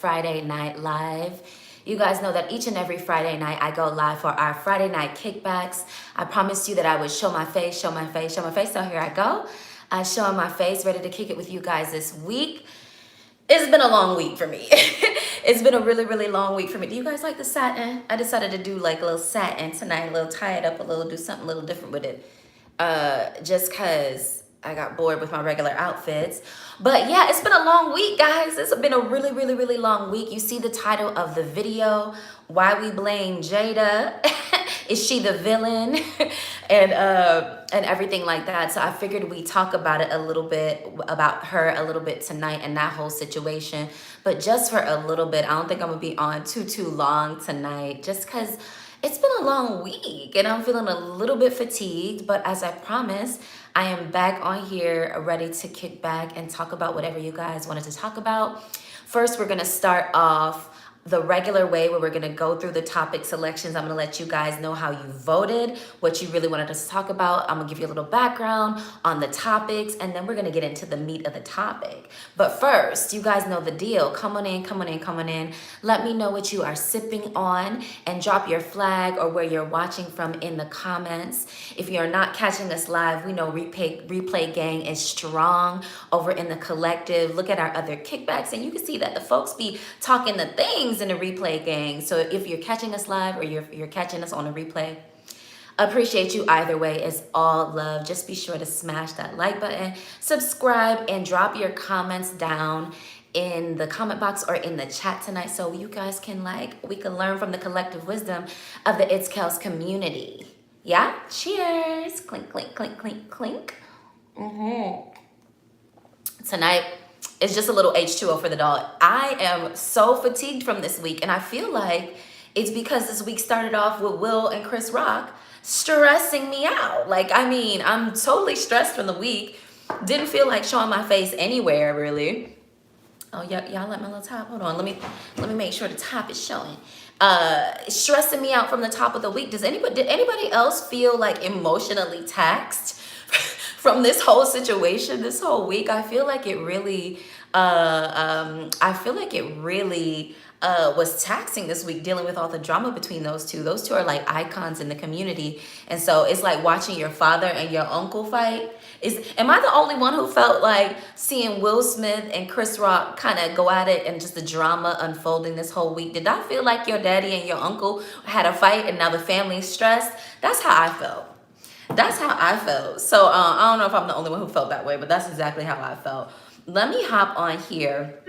Friday Night Live. You guys know that each and every Friday night I go live for our Friday night kickbacks. I promised you that I would show my face, show my face, show my face. So here I go. I'm showing my face, ready to kick it with you guys this week. It's been a long week for me. It's been a really, really long week for me. Do you guys like the satin? I decided to do like a little satin tonight, a little tie it up a little, do something a little different with it. Just cause I got bored with my regular outfits. But yeah, it's been a long week, guys. It's been a really, really, really long week. You see the title of the video, Why We Blame Jada. Is she the villain? and everything like that. So I figured we talk about it a little bit, about her a little bit tonight and that whole situation. But just for a little bit, I don't think I'm gonna be on too long tonight, just cause it's been a long week and I'm feeling a little bit fatigued, but as I promised, I am back on here ready to kick back and talk about whatever you guys wanted to talk about. First, we're gonna start off the regular way where we're gonna go through the topic selections. I'm gonna let you guys know how you voted, what you really wanted us to talk about. I'm gonna give you a little background on the topics, and then we're gonna get into the meat of the topic. But first, you guys know the deal. Come on in, come on in, come on in. Let me know what you are sipping on and drop your flag or where you're watching from in the comments. If you're not catching us live, we know Replay Gang is strong over in the collective. Look at our other kickbacks and you can see that the folks be talking the things in the Replay Gang. So if you're catching us live or you're catching us on a replay, appreciate you either way. It's all love. Just be sure to smash that like button, subscribe, and drop your comments down in the comment box or in the chat tonight so you guys can we can learn from the collective wisdom of the It's KELLS community. Yeah? Cheers. Clink, clink, clink, clink, clink. Tonight, it's just a little H2O for the dog. I am so fatigued from this week, and I feel like it's because this week started off with Will and Chris Rock stressing me out. I'm totally stressed from the week. Didn't feel like showing my face anywhere, really. Oh, y'all let my little top. Hold on, let me make sure the top is showing. Stressing me out from the top of the week. Did anybody else feel like emotionally taxed from this whole situation, this whole week? I feel like it really, was taxing this week, dealing with all the drama between those two. Those two are like icons in the community. And so it's like watching your father and your uncle fight. Am I the only one who felt like seeing Will Smith and Chris Rock kind of go at it and just the drama unfolding this whole week? Did I feel like your daddy and your uncle had a fight and now the family's stressed? That's how I felt. That's how I felt. So I don't know if I'm the only one who felt that way, but that's exactly how I felt. Let me hop on here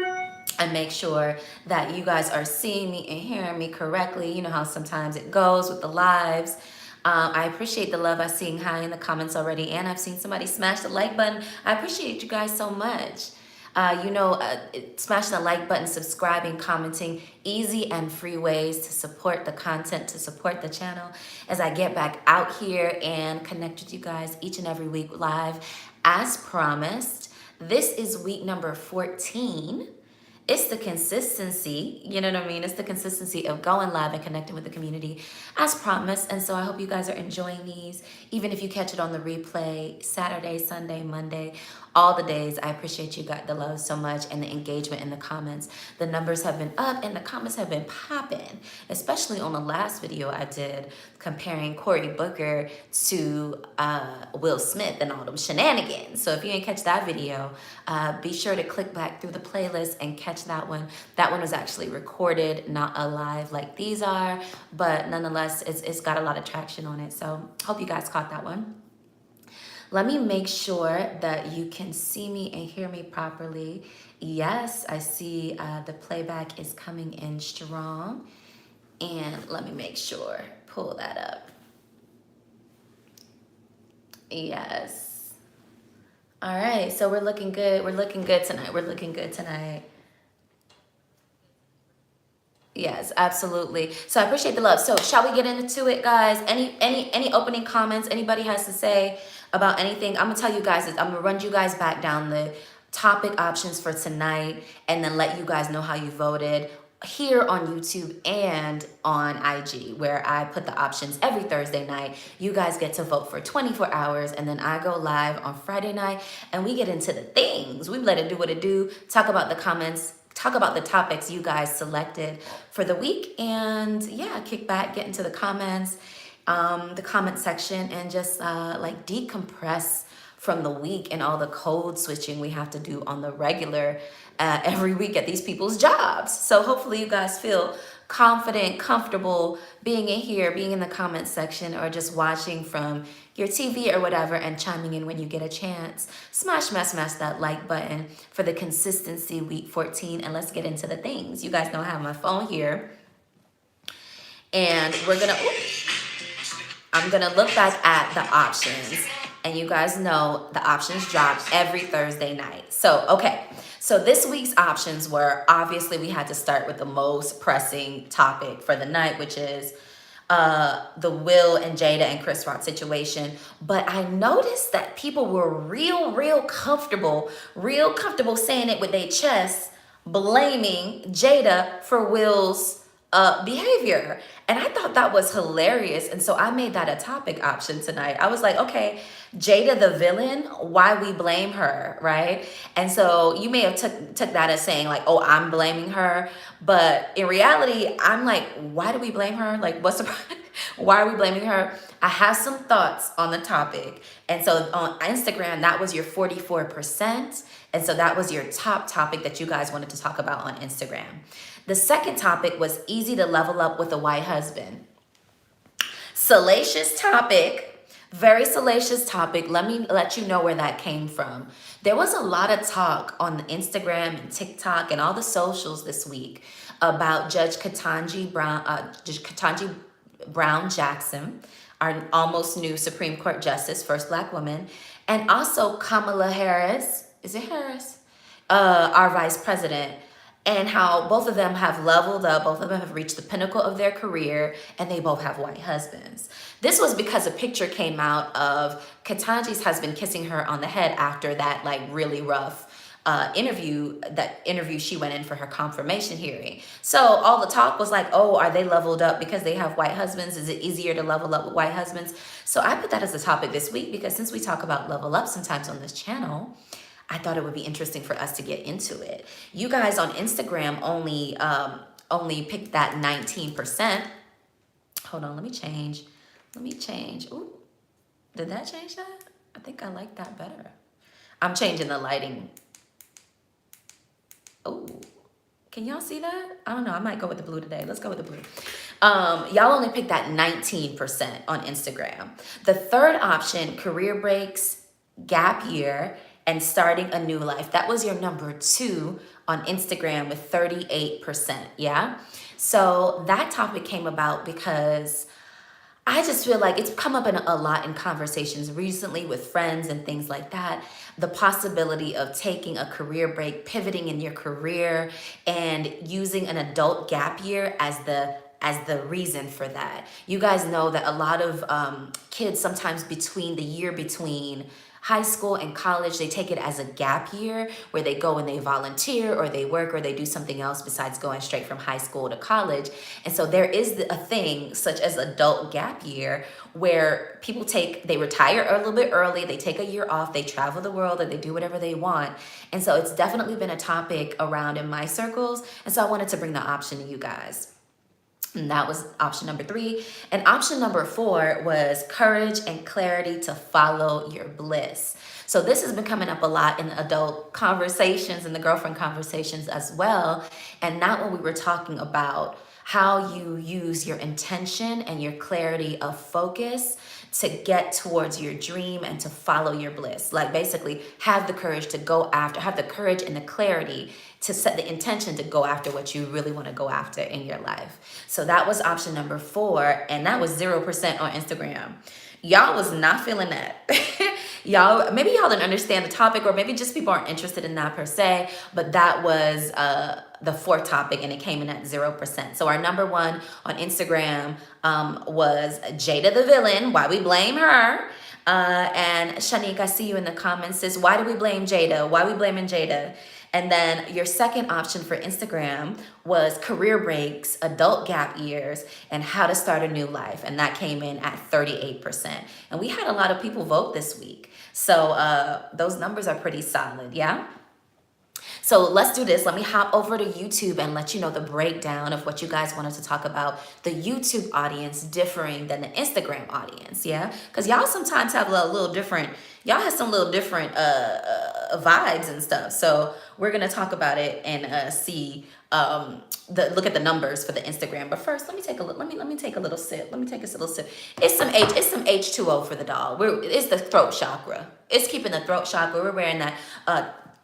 and make sure that you guys are seeing me and hearing me correctly. You know how sometimes it goes with the lives. I appreciate the love. I'm seeing high in the comments already, and I've seen somebody smash the like button. I appreciate you guys so much. Smashing the like button, subscribing, commenting, easy and free ways to support the content, to support the channel as I get back out here and connect with you guys each and every week live. As promised, this is week number 14. It's the consistency, you know what I mean? It's the consistency of going live and connecting with the community as promised. And so I hope you guys are enjoying these, even if you catch it on the replay, Saturday, Sunday, Monday, all the days. I appreciate you got the love so much and the engagement in the comments. The numbers have been up and the comments have been popping, especially on the last video I did comparing Cory Booker to Will Smith and all them shenanigans. So if you didn't catch that video, be sure to click back through the playlist and catch that one. That one was actually recorded, not a live like these are, but nonetheless, it's got a lot of traction on it. So hope you guys caught that one. Let me make sure that you can see me and hear me properly. Yes, I see the playback is coming in strong. And let me make sure, pull that up. Yes. All right, so we're looking good. We're looking good tonight. We're looking good tonight. Yes, absolutely. So I appreciate the love. So shall we get into it, guys? Any opening comments anybody has to say about anything? I'm gonna tell you guys this. I'm gonna run you guys back down the topic options for tonight and then let you guys know how you voted here on YouTube and on IG, where I put the options every Thursday night. You guys get to vote for 24 hours, and then I go live on Friday night, and we get into the things. We let it do what it do, talk about the comments, talk about the topics you guys selected for the week. And yeah, kick back, get into the comments, the comment section, and just like decompress from the week and all the code switching we have to do on the regular every week at these people's jobs. So hopefully you guys feel confident, comfortable being in here, being in the comment section, or just watching from your TV or whatever and chiming in when you get a chance. Smash that like button for the consistency week 14, and let's get into the things. You guys know I have my phone here, and I'm gonna look back at the options, and you guys know the options drop every Thursday night. So, okay. So this week's options were, obviously we had to start with the most pressing topic for the night, which is the Will and Jada and Chris Rock situation. But I noticed that people were real comfortable saying it with their chest, blaming Jada for Will's behavior. And I thought that was hilarious. And so I made that a topic option tonight. I was like, okay, Jada the villain, why we blame her, right? And so you may have took that as saying like, oh, I'm blaming her. But in reality, I'm like, why do we blame her? Like, what's the why are we blaming her? I have some thoughts on the topic. And so on Instagram, that was your 44%. And so that was your top topic that you guys wanted to talk about on Instagram. The second topic was easy to level up with a white husband. Salacious topic, very salacious topic. Let me let you know where that came from. There was a lot of talk on Instagram and TikTok and all the socials this week about Judge Ketanji Brown Jackson, our almost new Supreme Court Justice, first Black woman, and also Kamala Harris, is it Harris? Our Vice President, and how both of them have leveled up, both of them have reached the pinnacle of their career, and they both have white husbands. This was because a picture came out of Ketanji's husband kissing her on the head after that like really rough interview she went in for her confirmation hearing. So all the talk was like, oh, are they leveled up because they have white husbands? Is it easier to level up with white husbands? So I put that as a topic this week because since we talk about level up sometimes on this channel, I thought it would be interesting for us to get into it. You guys on Instagram only picked that 19%. Hold on, let me change. Ooh, did that change that? I think I like that better. I'm changing the lighting. Oh, can y'all see that? I don't know. I might go with the blue today. Let's go with the blue. Y'all only picked that 19% on Instagram. The third option, career breaks, gap year, and starting a new life. That was your number 2 on Instagram with 38%, yeah? So that topic came about because I just feel like it's come up a lot in conversations recently with friends and things like that. The possibility of taking a career break, pivoting in your career, and using an adult gap year as the reason for that. You guys know that a lot of kids sometimes between high school and college, they take it as a gap year where they go and they volunteer or they work or they do something else besides going straight from high school to college. And so there is a thing such as adult gap year where people they retire a little bit early, they take a year off, they travel the world, or they do whatever they want. And so it's definitely been a topic around in my circles. And so I wanted to bring the option to you guys. And that was option number 3. And option number 4 was courage and clarity to follow your bliss. So this has been coming up a lot in adult conversations and the girlfriend conversations as well. And not when we were talking about how you use your intention and your clarity of focus to get towards your dream and to follow your bliss. Like basically have the courage to go after, have the courage and the clarity to set the intention to go after what you really want to go after in your life. So that was option number 4, and that was 0% on Instagram. Y'all was not feeling that. Maybe y'all didn't understand the topic, or maybe just people aren't interested in that per se, but that was the 4th topic, and it came in at 0%. So our number 1 on Instagram was Jada the villain, why we blame her. And Shanique, I see you in the comments, says, why do we blame Jada? Why are we blaming Jada? And then your second option for Instagram was career breaks, adult gap years, and how to start a new life. And that came in at 38%. And we had a lot of people vote this week. So those numbers are pretty solid, yeah? So So let's do this. Let me hop over to YouTube and let you know the breakdown of what you guys wanted to talk about. The YouTube audience differing than the Instagram audience, yeah? Because y'all sometimes have a little different, y'all have some little different vibes and stuff. So we're gonna talk about it and see look at the numbers for the Instagram. But first, let me take a look. Let me take a little sip. Let me take a little sip. It's some H2O for the doll. It's the throat chakra. It's keeping the throat chakra. We're wearing that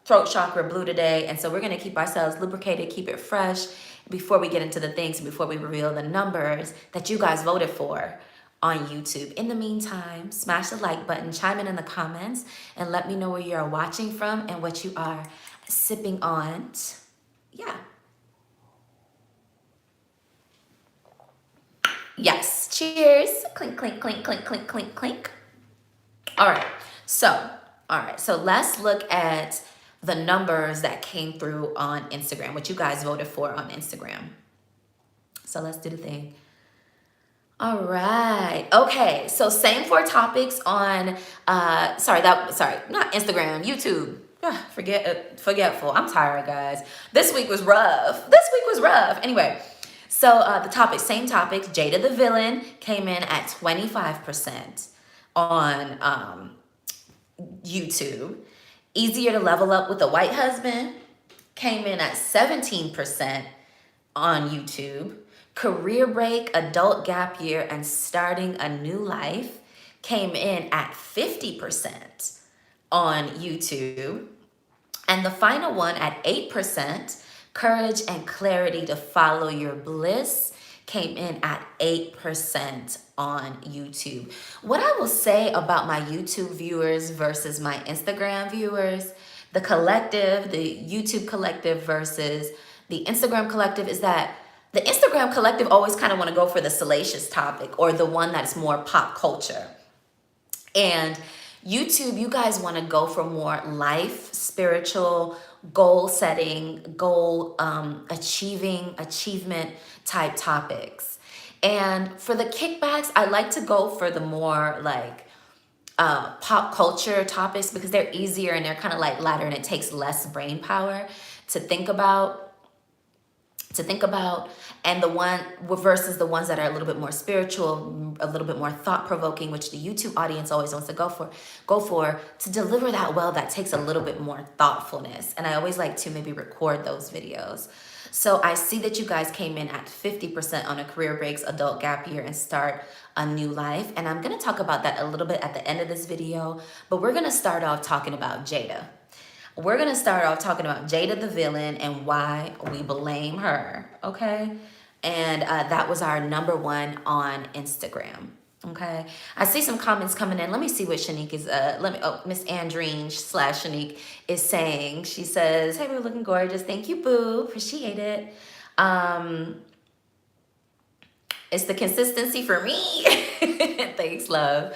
throat chakra blue today, and so we're gonna keep ourselves lubricated, keep it fresh before we get into the things, before we reveal the numbers that you guys voted for on YouTube. In the meantime, smash the like button, chime in the comments, and let me know where you're watching from and what you are sipping on. Yeah. Yes. Cheers. Clink, clink, clink, clink, clink, clink, clink. All right. So let's look at the numbers that came through on Instagram, what you guys voted for on Instagram. So let's do the thing. All right. Okay. So same 4 topics on, not Instagram, YouTube. Forgetful. I'm tired, guys. This week was rough. Anyway, so same topics. Jada the Villain came in at 25% on YouTube. Easier to Level Up with a White Husband came in at 17% on YouTube. Career Break, Adult Gap Year, and Starting a New Life came in at 50% on YouTube. And the final one at 8%, Courage and Clarity to Follow Your Bliss, came in at 8% on YouTube. What I will say about my YouTube viewers versus my Instagram viewers, the collective, the YouTube collective versus the Instagram collective, is that the Instagram collective always kind of want to go for the salacious topic or the one that's more pop culture. And YouTube, you guys want to go for more life, spiritual, goal setting, achievement type topics. And for the kickbacks, I like to go for the more like pop culture topics because they're easier and they're kind of like lighter and it takes less brain power to think about. And the one versus the ones that are a little bit more spiritual, a little bit more thought-provoking, which the YouTube audience always wants to go for to deliver that well, that takes a little bit more thoughtfulness. And I always like to maybe record those videos. So I see that you guys came in at 50% on a Career Breaks, Adult Gap Year, and Start a New Life. And I'm gonna talk about that a little bit at the end of this video, but we're gonna start off talking about Jada. We're going to start off talking about Jada the Villain and why we blame her, okay? And that was our #1 on Instagram, okay? I see some comments coming in. Let me see what Shanique is, Miss Andreen / Shanique is saying. She says, hey, we're looking gorgeous. Thank you, boo. Appreciate it. It's the consistency for me. Thanks, love.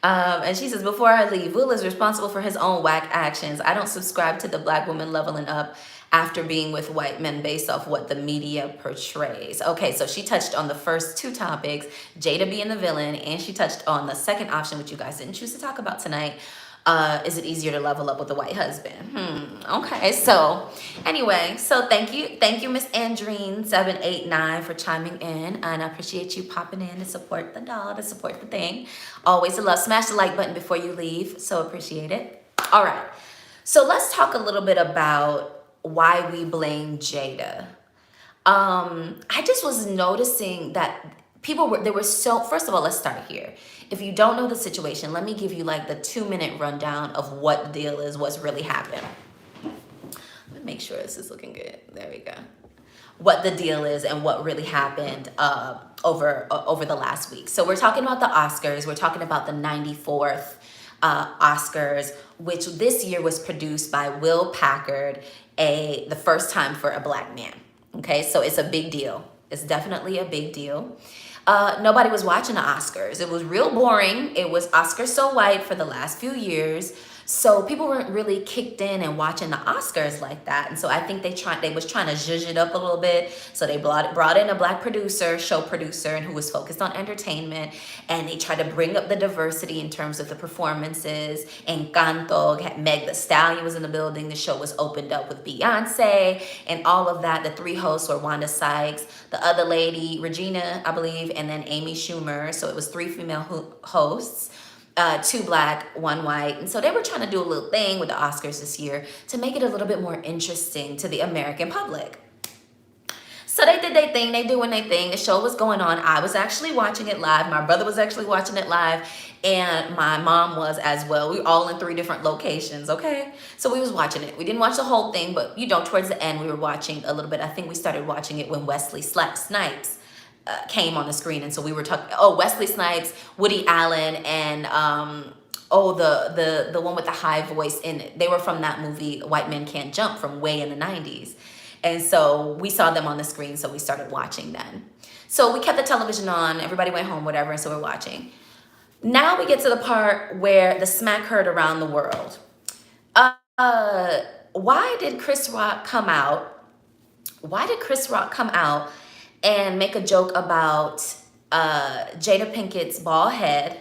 And she says, before I leave, Will is responsible for his own whack actions. I don't subscribe to the black woman leveling up after being with white men based off what the media portrays. Okay, so she touched on the first 2 topics, Jada being the villain, and she touched on the second option, which you guys didn't choose to talk about tonight. Is it easier to level up with a white husband? Okay, so anyway, so thank you, Miss Andreen 789 for chiming in, and I appreciate you popping in to support the doll, to support the thing. Always a love. Smash the like button before you leave, so appreciate it. All right, so let's talk a little bit about why we blame Jada. I just was noticing that first of all, let's start here. If you don't know the situation, let me give you like the 2-minute rundown of what the deal is, what's really happened. Let me make sure this is looking good. There we go. What the deal is and what really happened over the last week. So we're talking about the Oscars. We're talking about the 94th Oscars, which this year was produced by Will Packard, the first time for a black man. Okay, so it's a big deal. It's definitely a big deal. Nobody was watching the Oscars. It was real boring. It was Oscar so white for the last few years. So people weren't really kicked in and watching the Oscars like that. And so I think they was trying to zhuzh it up a little bit. So they brought in a black producer, show producer, and who was focused on entertainment. And they tried to bring up the diversity in terms of the performances. Encanto, Meg the Stallion was in the building. The show was opened up with Beyonce and all of that. The three hosts were Wanda Sykes, the other lady, Regina, I believe, and then Amy Schumer. So it was three female hosts. Two black, one white. And so they were trying to do a little thing with the Oscars this year to make it a little bit more interesting to the American public. So they did their thing, they doing their thing. The show was going on. I was actually watching it live. My brother was actually watching it live, and my mom was as well. We were all in 3 different locations, okay? So we was watching it. We didn't watch the whole thing, but towards the end, we were watching a little bit. I think we started watching it when Wesley Snipes came on the screen. And so we were talking, Wesley Snipes, Woody Allen, and the one with the high voice in it. They were from that movie White Men Can't Jump from way in the 90s. And so we saw them on the screen, so we started watching then. So we kept the television on, everybody went home, whatever, and so we're watching. Now we get to the part where the smack heard around the world. Why did Chris Rock come out? And make a joke about Jada Pinkett's bald head,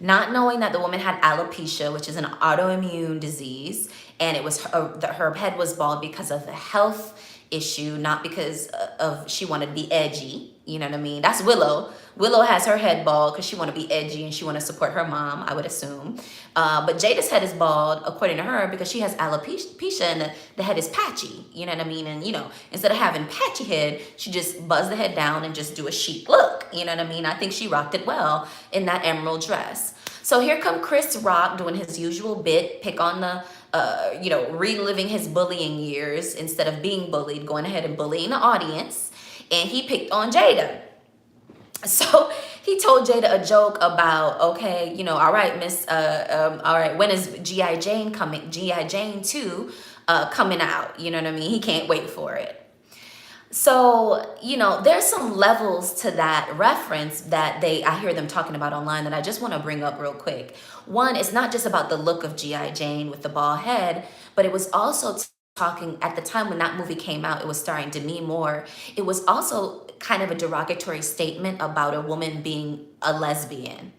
not knowing that the woman had alopecia, which is an autoimmune disease, and it was her head was bald because of a health issue, not because of she wanted to be edgy. You know what I mean? That's Willow. Willow has her head bald because she want to be edgy and she want to support her mom, I would assume. But Jada's head is bald, according to her, because she has alopecia and the head is patchy. You know what I mean? And, instead of having patchy head, she just buzz the head down and just do a chic look. You know what I mean? I think she rocked it well in that emerald dress. So here come Chris Rock doing his usual bit, pick on the, reliving his bullying years instead of being bullied, going ahead and bullying the audience. And he picked on Jada. So he told Jada a joke about, okay, all right, miss, all right, when is G.I. Jane coming? G.I. Jane 2 coming out, you know what I mean? He can't wait for it. So, there's some levels to that reference that I hear them talking about online that I just want to bring up real quick. One, it's not just about the look of G.I. Jane with the bald head, but it was also talking, at the time when that movie came out, it was starring Demi Moore. It was also kind of a derogatory statement about a woman being a lesbian.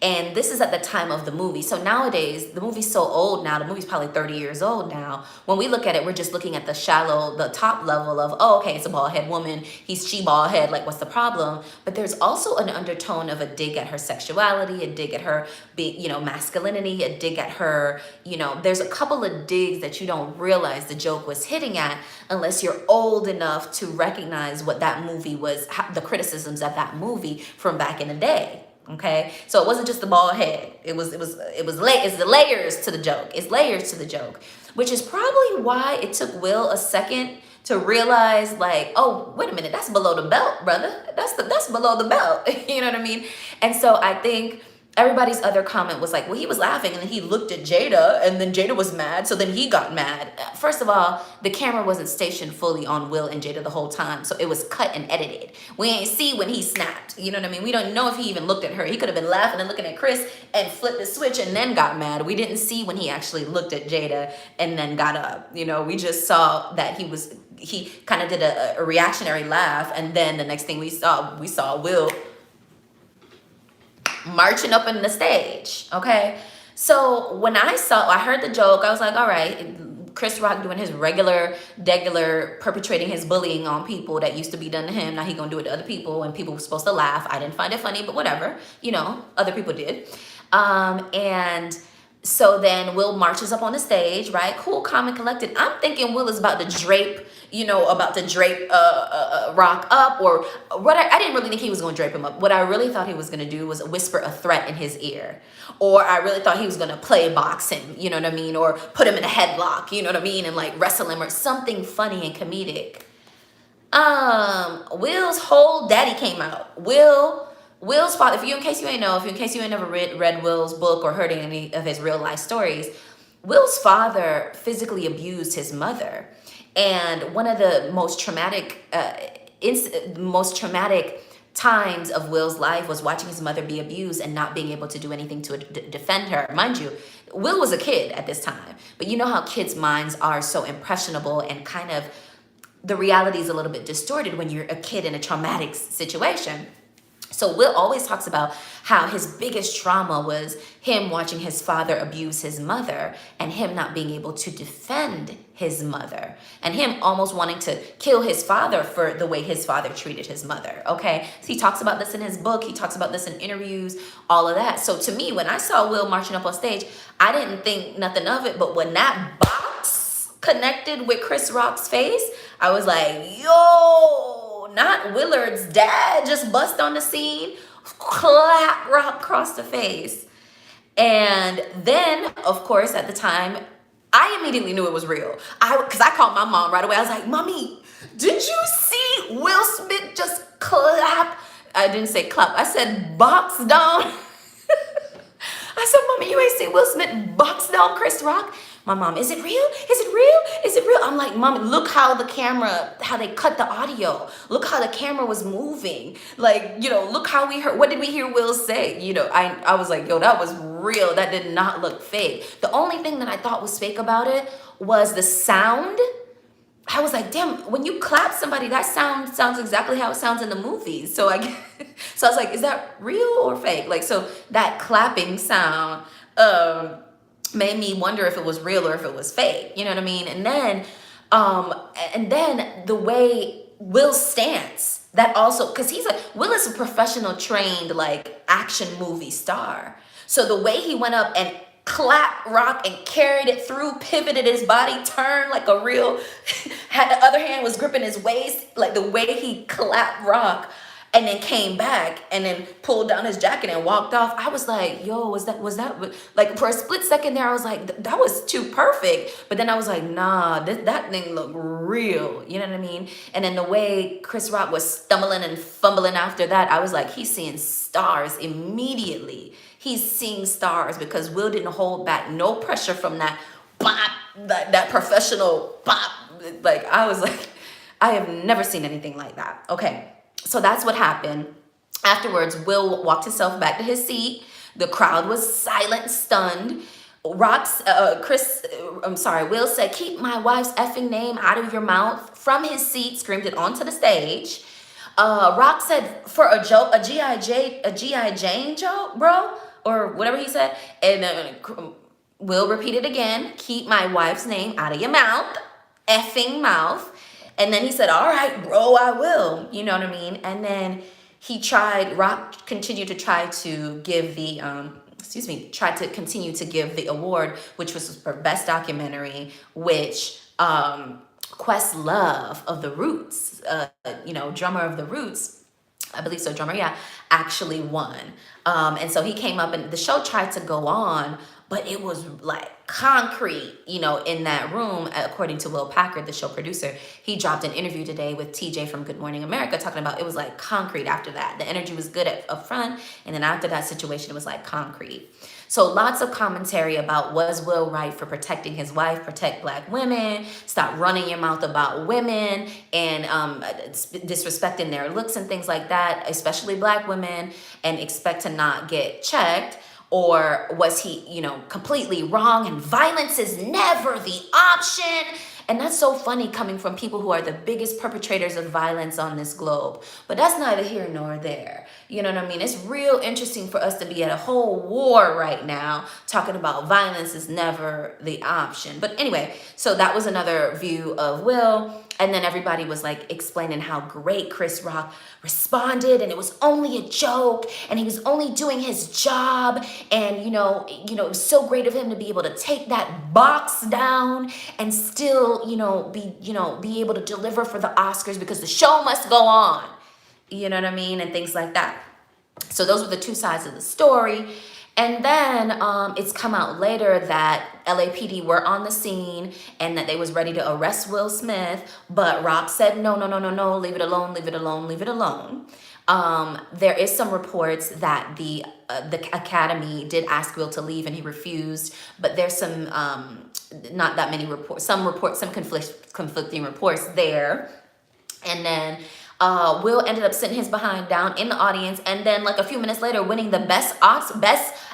And this is at the time of the movie. So nowadays, the movie's so old now, the movie's probably 30 years old now. When we look at it, we're just looking at the top level of, okay, it's a bald head woman. She bald head, like what's the problem? But there's also an undertone of a dig at her sexuality, a dig at her, masculinity, a dig at her, there's a couple of digs that you don't realize the joke was hitting at unless you're old enough to recognize what that movie was, the criticisms of that movie from back in the day. Okay, so it wasn't just the bald head. It's the layers to the joke. It's layers to the joke, which is probably why it took Will a second to realize, like, oh, wait a minute, that's below the belt, brother. That's below the belt. You know what I mean? And so I think everybody's other comment was like, well, he was laughing and then he looked at Jada and then Jada was mad. So then he got mad. First of all, the camera wasn't stationed fully on Will and Jada the whole time. So it was cut and edited. We ain't see when he snapped. You know what I mean? We don't know if he even looked at her. He could have been laughing and looking at Chris and flipped the switch and then got mad. We didn't see when he actually looked at Jada and then got up. We just saw that he kind of did a reactionary laugh. And then the next thing we saw Will marching up in the stage. Okay, so when I heard the joke, I was like, all right, Chris Rock doing his regular perpetrating his bullying on people that used to be done to him. Now he gonna do it to other people and people were supposed to laugh. I didn't find it funny, but whatever, other people did. And so then Will marches up on the stage, right? Cool, calm, and collected. I'm thinking Will is about to drape Rock up, or what I didn't really think he was going to drape him up. What I really thought he was going to do was whisper a threat in his ear. Or I really thought he was going to play box him, you know what I mean? Or put him in a headlock, you know what I mean? And like wrestle him or something funny and comedic. Will's whole daddy came out. Will's father, in case you ain't never read Will's book or heard any of his real life stories, Will's father physically abused his mother. And one of the most traumatic times of Will's life was watching his mother be abused and not being able to do anything to defend her. Mind you, Will was a kid at this time, but you know how kids' minds are so impressionable, and kind of the reality is a little bit distorted when you're a kid in a traumatic situation. So Will always talks about how his biggest trauma was him watching his father abuse his mother, and him not being able to defend his mother, and him almost wanting to kill his father for the way his father treated his mother. Okay, so he talks about this in his book, he talks about this in interviews, all of that. So to me, when I saw Will marching up on stage, I didn't think nothing of it, but when that box connected with Chris Rock's face, I was like, yo, not Willard's dad just bust on the scene, clap Rock across the face. And then, of course, at the time, I immediately knew it was real. Because I called my mom right away. I was like, Mommy, did you see Will Smith just clap? I didn't say clap. I said box down. I said, Mommy, you ain't seen Will Smith box down Chris Rock? My mom, is it real? Is it real? Is it real? I'm like, Mom, look how they cut the audio. Look how the camera was moving. Like, look how we heard, what did we hear Will say? I was like, yo, that was real. That did not look fake. The only thing that I thought was fake about it was the sound. I was like, damn, when you clap somebody, that sounds exactly how it sounds in the movies. So I was like, is that real or fake? Like, so that clapping sound, made me wonder if it was real or if it was fake. You know what I mean? And then the way Will's stance, that also, because Will is a professional trained like action movie star. So the way he went up and clapped Rock and carried it through, pivoted his body, turned like a real, had the other hand was gripping his waist, like the way he clapped Rock, and then came back and then pulled down his jacket and walked off. I was like, yo, was that like, for a split second there, I was like, that was too perfect. But then I was like, nah, that thing looked real. You know what I mean? And then the way Chris Rock was stumbling and fumbling after that, I was like, he's seeing stars immediately. He's seeing stars because Will didn't hold back no pressure from that bop, that professional bop. Like, I was like, I have never seen anything like that. Okay. So that's what happened. Afterwards, Will walked himself back to his seat. The crowd was silent, stunned. Will said, keep my wife's effing name out of your mouth. From his seat, screamed it onto the stage. Rock said, for a joke, a G.I. Jane joke, bro? Or whatever he said. And then Will repeated again, keep my wife's name out of your mouth. Effing mouth. And then he said, all right, bro, I will. You know what I mean? And then Rock continued to try to give continue to give the award, which was for Best Documentary, which Questlove of The Roots, drummer of The Roots, I believe so, drummer, yeah, actually won. And so he came up and the show tried to go on, but it was like concrete, in that room, according to Will Packard, the show producer. He dropped an interview today with TJ from Good Morning America talking about it was like concrete after that. The energy was good up front, and then after that situation, it was like concrete. So lots of commentary about, was Will right for protecting his wife, protect Black women, stop running your mouth about women, and disrespecting their looks and things like that, especially Black women, and expect to not get checked. Or was he, completely wrong and violence is never the option? And that's so funny coming from people who are the biggest perpetrators of violence on this globe. But that's neither here nor there. You know what I mean? It's real interesting for us to be at a whole war right now talking about violence is never the option. But anyway, so that was another view of Will. And then everybody was like explaining how great Chris Rock responded, and it was only a joke, and he was only doing his job, and it was so great of him to be able to take that box down and still, be able to deliver for the Oscars because the show must go on. You know what I mean? And things like that. So those were the two sides of the story. And then it's come out later that LAPD were on the scene and that they was ready to arrest Will Smith, but Rock said, no, leave it alone, leave it alone, leave it alone. There is some reports that the Academy did ask Will to leave and he refused, but there's some, not that many reports, some conflicting reports there. And then Will ended up sitting his behind down in the audience, and then like a few minutes later winning the best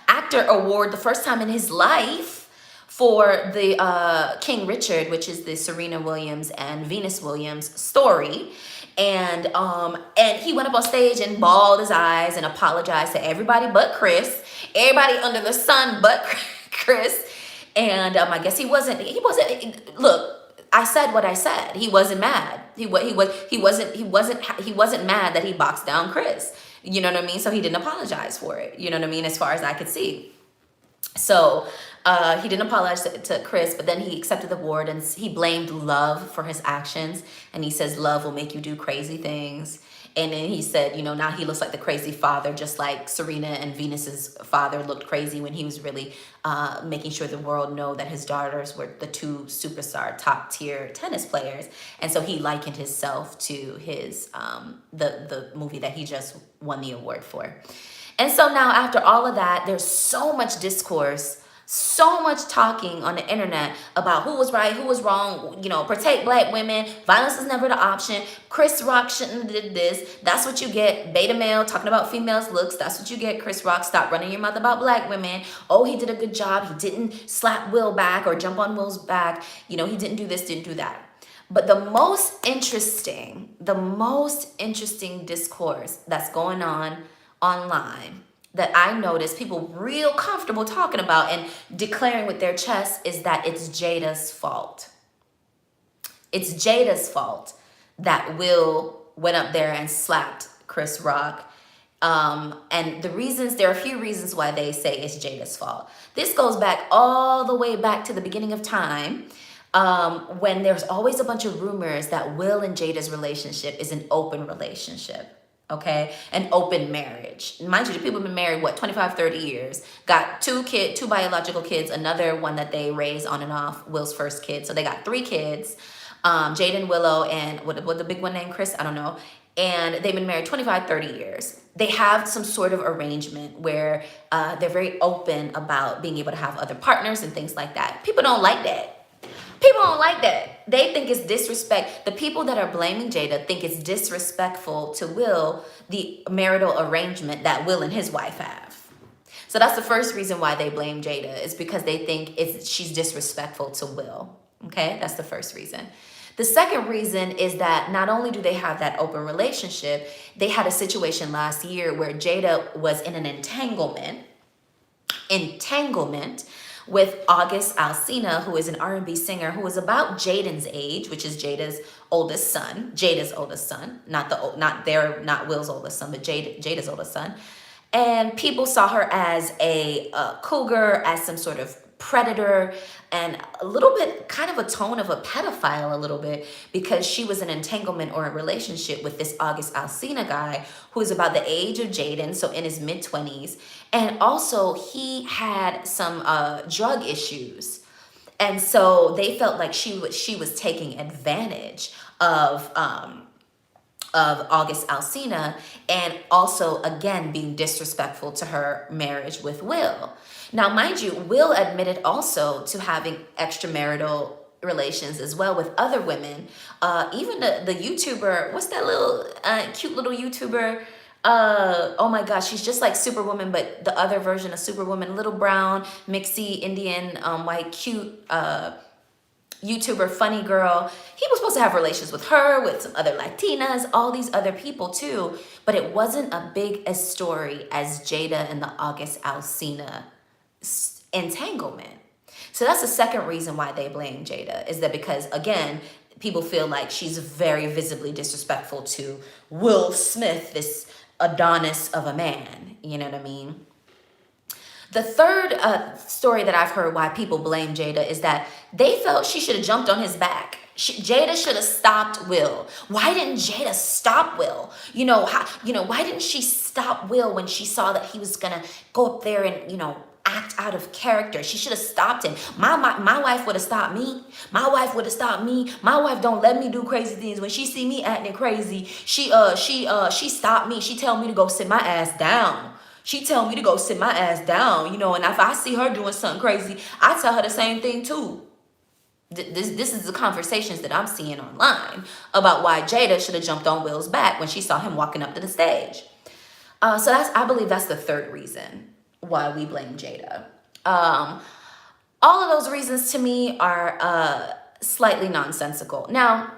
Actor Award, the first time in his life, for the King Richard, which is the Serena Williams and Venus Williams story. And he went up on stage and bawled his eyes and apologized to everybody but Chris, everybody under the sun but Chris. And I guess he wasn't, look, I said what I said. He wasn't mad. He wasn't mad that he boxed down Chris. You know what I mean? So he didn't apologize for it. You know what I mean? As far as I could see. So he didn't apologize to Chris, but then he accepted the award and he blamed love for his actions. And he says, love will make you do crazy things. And then he said, you know, now he looks like the crazy father, just like Serena and Venus's father looked crazy when he was really making sure the world know that his daughters were the two superstar top tier tennis players. And so he likened himself to his the movie that he just won the award for. And so now after all of that, there's so much discourse, so much talking on the internet about who was right, who was wrong, you know, protect black women, violence is never the option, Chris Rock shouldn't have did this, that's what you get, beta male talking about females' looks, that's what you get, Chris Rock, stop running your mouth about black women, oh, he did a good job, he didn't slap Will back or jump on Will's back, you know, he didn't do this, didn't do that. But the most interesting discourse that's going on online that I noticed people real comfortable talking about and declaring with their chest is that it's Jada's fault. It's Jada's fault that Will went up there and slapped Chris Rock. And there are a few reasons why they say it's Jada's fault. This goes back all the way back to the beginning of time, when there's always a bunch of rumors that Will and Jada's relationship is an open relationship. Okay, an open marriage. Mind you, the people have been married, 25, 30 years. Got two biological kids, another one that they raised on and off, Will's first kid. So they got 3 kids, Jaden, Willow, and what the big one named Chris, I don't know. And they've been married 25, 30 years. They have some sort of arrangement where they're very open about being able to have other partners and things like that. People don't like that. People don't like that. They think it's disrespect. The people that are blaming Jada think it's disrespectful to Will, the marital arrangement that Will and his wife have. So that's the first reason why they blame Jada, is because they think she's disrespectful to Will. Okay, that's the first reason. The second reason is that not only do they have that open relationship, they had a situation last year where Jada was in an entanglement with August Alsina, who is an R&B singer who is about Jaden's age, which is Jada's oldest son, not Will's oldest son, but Jada's oldest son. And people saw her as a cougar, as some sort of predator, and a little bit kind of a tone of a pedophile a little bit, because she was in an entanglement or a relationship with this August Alsina guy who is about the age of Jaden, so in his mid-20s. And also he had some drug issues. And so they felt like she was taking advantage of August Alsina, and also again being disrespectful to her marriage with Will. Now, mind you, Will admitted also to having extramarital relations as well with other women. Even the YouTuber, what's that little cute little YouTuber? Oh my gosh, she's just like Superwoman, but the other version of Superwoman, little brown, mixy, Indian, white, cute YouTuber, funny girl. He was supposed to have relations with her, with some other Latinas, all these other people too, but it wasn't a big a story as Jada and the August Alsina entanglement. So that's the second reason why they blame Jada, is that because, again, people feel like she's very visibly disrespectful to Will Smith, this Adonis of a man, you know what I mean? The third story that I've heard why people blame Jada is that they felt she should have jumped on his back. Jada should have stopped Will. Why didn't Jada stop Will? Why didn't she stop Will when she saw that he was gonna go up there and, act out of character? She should have stopped him. My wife would have stopped me. My wife would have stopped me. My wife don't let me do crazy things. When she see me acting crazy, she stopped me. She tell me to go sit my ass down. She tell me to go sit my ass down, and if I see her doing something crazy, I tell her the same thing too. This is the conversations that I'm seeing online about why Jada should have jumped on Will's back when she saw him walking up to the stage. I believe that's the third reason why we blame Jada. All of those reasons to me are slightly nonsensical. Now,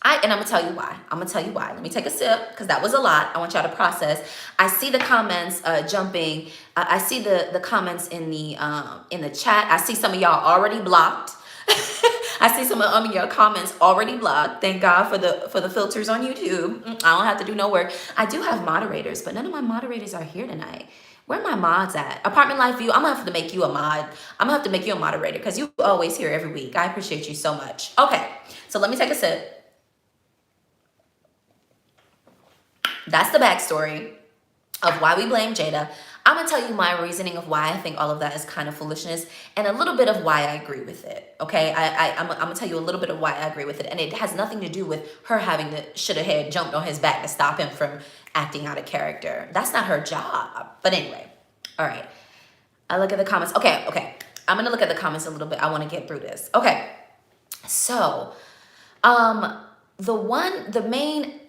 I'm gonna tell you why. I'm gonna tell you why. Let me take a sip because that was a lot. I want y'all to process. I see the comments jumping. I see the comments in the chat. I see some of y'all already blocked. I see some of your comments already blocked. Thank God for the filters on YouTube. I don't have to do no work. I do have moderators, but none of my moderators are here tonight. Where are my mods at? Apartment Life View, I'm gonna have to make you a mod. I'm gonna have to make you a moderator because you always here every week. I appreciate you so much. Okay, so let me take a sip. That's the backstory of why we blame Jada. I'm gonna tell you my reasoning of why I think all of that is kind of foolishness and a little bit of why I agree with it. Okay, I'm gonna tell you a little bit of why I agree with it, and it has nothing to do with her having to should have had jumped on his back to stop him from acting out of character. That's not her job. But anyway, all right. I look at the comments. Okay. I'm gonna look at the comments a little bit. I want to get through this. Okay, so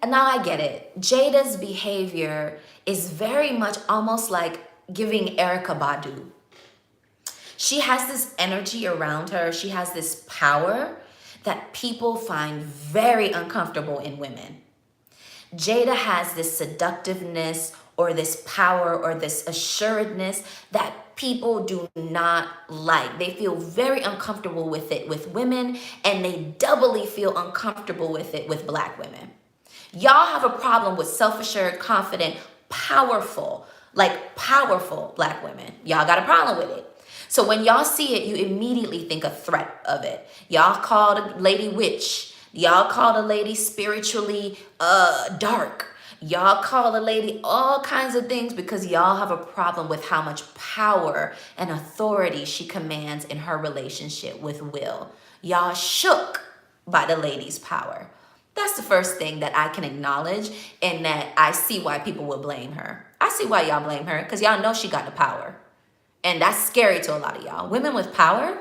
now I get it. Jada's behavior is very much almost like giving Erykah Badu. She has this energy around her. She has this power that people find very uncomfortable in women. Jada has this seductiveness or this power or this assuredness that people do not like. They feel very uncomfortable with it with women, and they doubly feel uncomfortable with it with Black women. Y'all have a problem with self-assured, confident, powerful Black women. Y'all got a problem with it. So when y'all see it, you immediately think a threat of it. Y'all called a lady witch. Y'all called a lady spiritually dark. Y'all call a lady all kinds of things because y'all have a problem with how much power and authority she commands in her relationship with Will. Y'all shook by the lady's power. That's the first thing that I can acknowledge, and that I see why people will blame her. I see why y'all blame her, because y'all know she got the power. And that's scary to a lot of y'all. Women with power,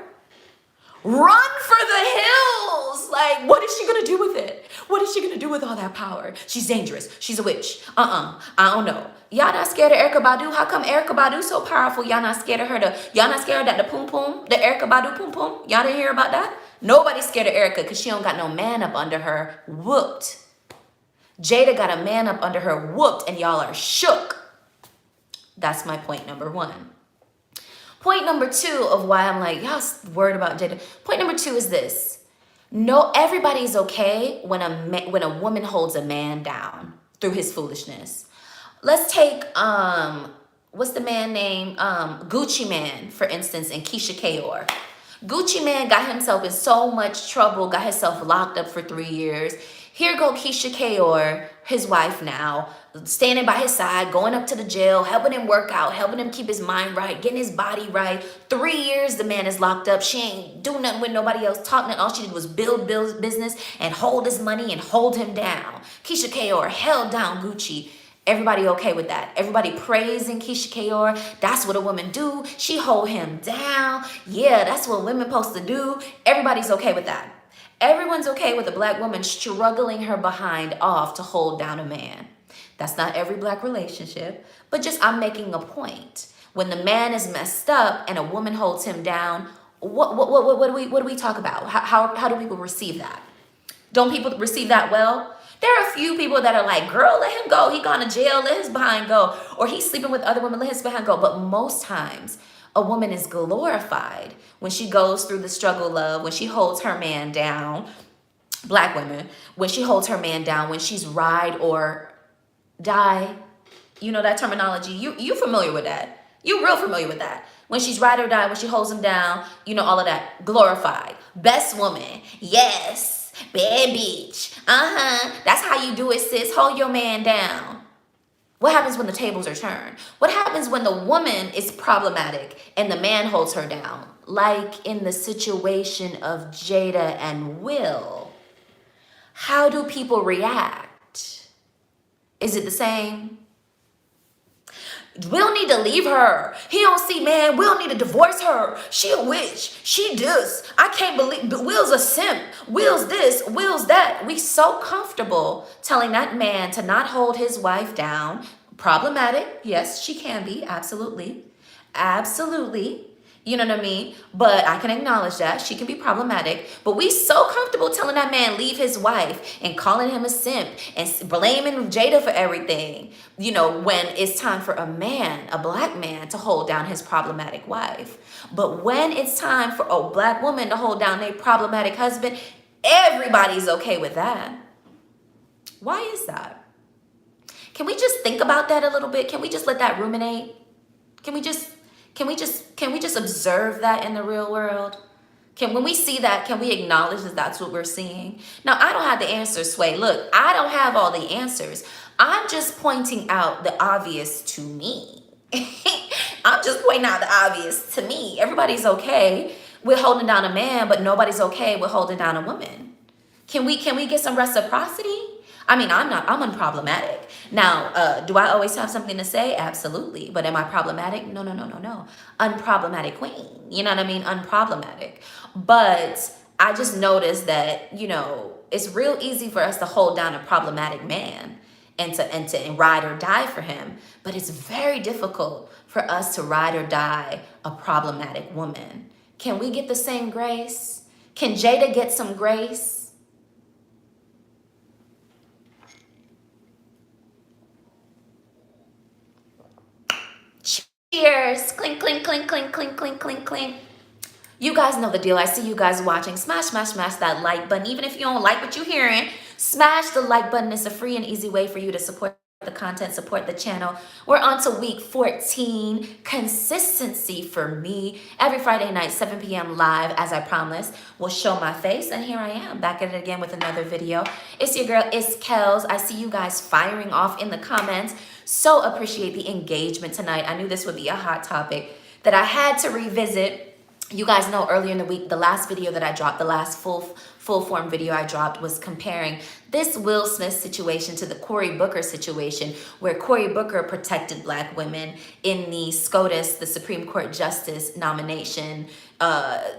run for the hills. Like, what is she gonna do with it? What is she gonna do with all that power? She's dangerous. She's a witch. I don't know. Y'all not scared of Erykah Badu? How come Erykah Badu so powerful? Y'all not scared of her? Y'all not scared of that the poom poom? The Erykah Badu poom poom? Y'all didn't hear about that? Nobody's scared of Erykah because she don't got no man up under her. Whooped. Jada got a man up under her. Whooped, and y'all are shook. That's my point number one. Point number two of why I'm like, y'all worried about Jada. Point number two is this. No, everybody's okay when a woman holds a man down through his foolishness. Let's take, what's the man name? Gucci Man, for instance, and Keisha Kayor. Gucci Man got himself in so much trouble, got himself locked up for 3 years. Here go Keisha Kayor, his wife now, standing by his side, going up to the jail, helping him work out, helping him keep his mind right, getting his body right. 3 years the man is locked up. She ain't doing nothing with nobody else, talking nothing. All she did was build business and hold his money and hold him down. Keisha Kayor held down Gucci. Everybody okay with that? Everybody praising Keisha Kayor. That's what a woman do. She hold him down. Yeah, that's what women supposed to do. Everybody's okay with that. Everyone's okay with a Black woman struggling her behind off to hold down a man. That's not every Black relationship, but just I'm making a point. When the man is messed up and a woman holds him down, what do we talk about? How do people receive that? Don't people receive that well? There are a few people that are like, girl, let him go. He gone to jail, let his behind go. Or he's sleeping with other women, let his behind go. But most times, a woman is glorified when she goes through the struggle of, when she holds her man down, Black women, when she holds her man down, when she's ride or die. You know that terminology. You familiar with that. You real familiar with that. When she's ride or die, when she holds him down, you know, all of that. Glorified. Best woman. Yes. Bad bitch. That's how you do it, sis. Hold your man down. What happens when the tables are turned? What happens when the woman is problematic and the man holds her down? Like in the situation of Jada and Will. How do people react? Is it the same? Will need to leave her. He don't see, man. Will need to divorce her. She a witch. She this. I can't believe. Will's a simp. Will's this. Will's that. We so comfortable telling that man to not hold his wife down. Problematic. Yes, she can be. Absolutely. Absolutely. You know what I mean? But I can acknowledge that. She can be problematic. But we so comfortable telling that man leave his wife and calling him a simp and blaming Jada for everything. You know, when it's time for a man, a black man, to hold down his problematic wife. But when it's time for a black woman to hold down their problematic husband, everybody's okay with that. Why is that? Can we just think about that a little bit? Can we just let that ruminate? Can we just observe that in the real world? When we see that, can we acknowledge that that's what we're seeing? Now, I don't have the answers, Sway. Look, I don't have all the answers. I'm just pointing out the obvious to me. I'm just pointing out the obvious to me. Everybody's okay with holding down a man, but nobody's okay with holding down a woman. Can we get some reciprocity? I mean, I'm unproblematic. Now, do I always have something to say? Absolutely. But am I problematic? No. Unproblematic queen. You know what I mean? Unproblematic. But I just noticed that, you know, it's real easy for us to hold down a problematic man and to ride or die for him. But it's very difficult for us to ride or die a problematic woman. Can we get the same grace? Can Jada get some grace? Cheers. Clink, clink, clink, clink, clink, clink, clink, clink. You guys know the deal. I see you guys watching. Smash that like button. Even if you don't like what you're hearing, smash the like button. It's a free and easy way for you to support the content, support the channel. We're on to week 14. Consistency for me. Every Friday night, 7 p.m. live, as I promised, will show my face. And here I am, back at it again with another video. It's your girl, it's KELLS. I see you guys firing off in the comments. So appreciate the engagement tonight. I knew this would be a hot topic that I had to revisit. You guys know earlier in the week, the last video that I dropped, the last full form video I dropped was comparing this Will Smith situation to the Cory Booker situation, where Cory Booker protected black women in the SCOTUS, the Supreme Court Justice nomination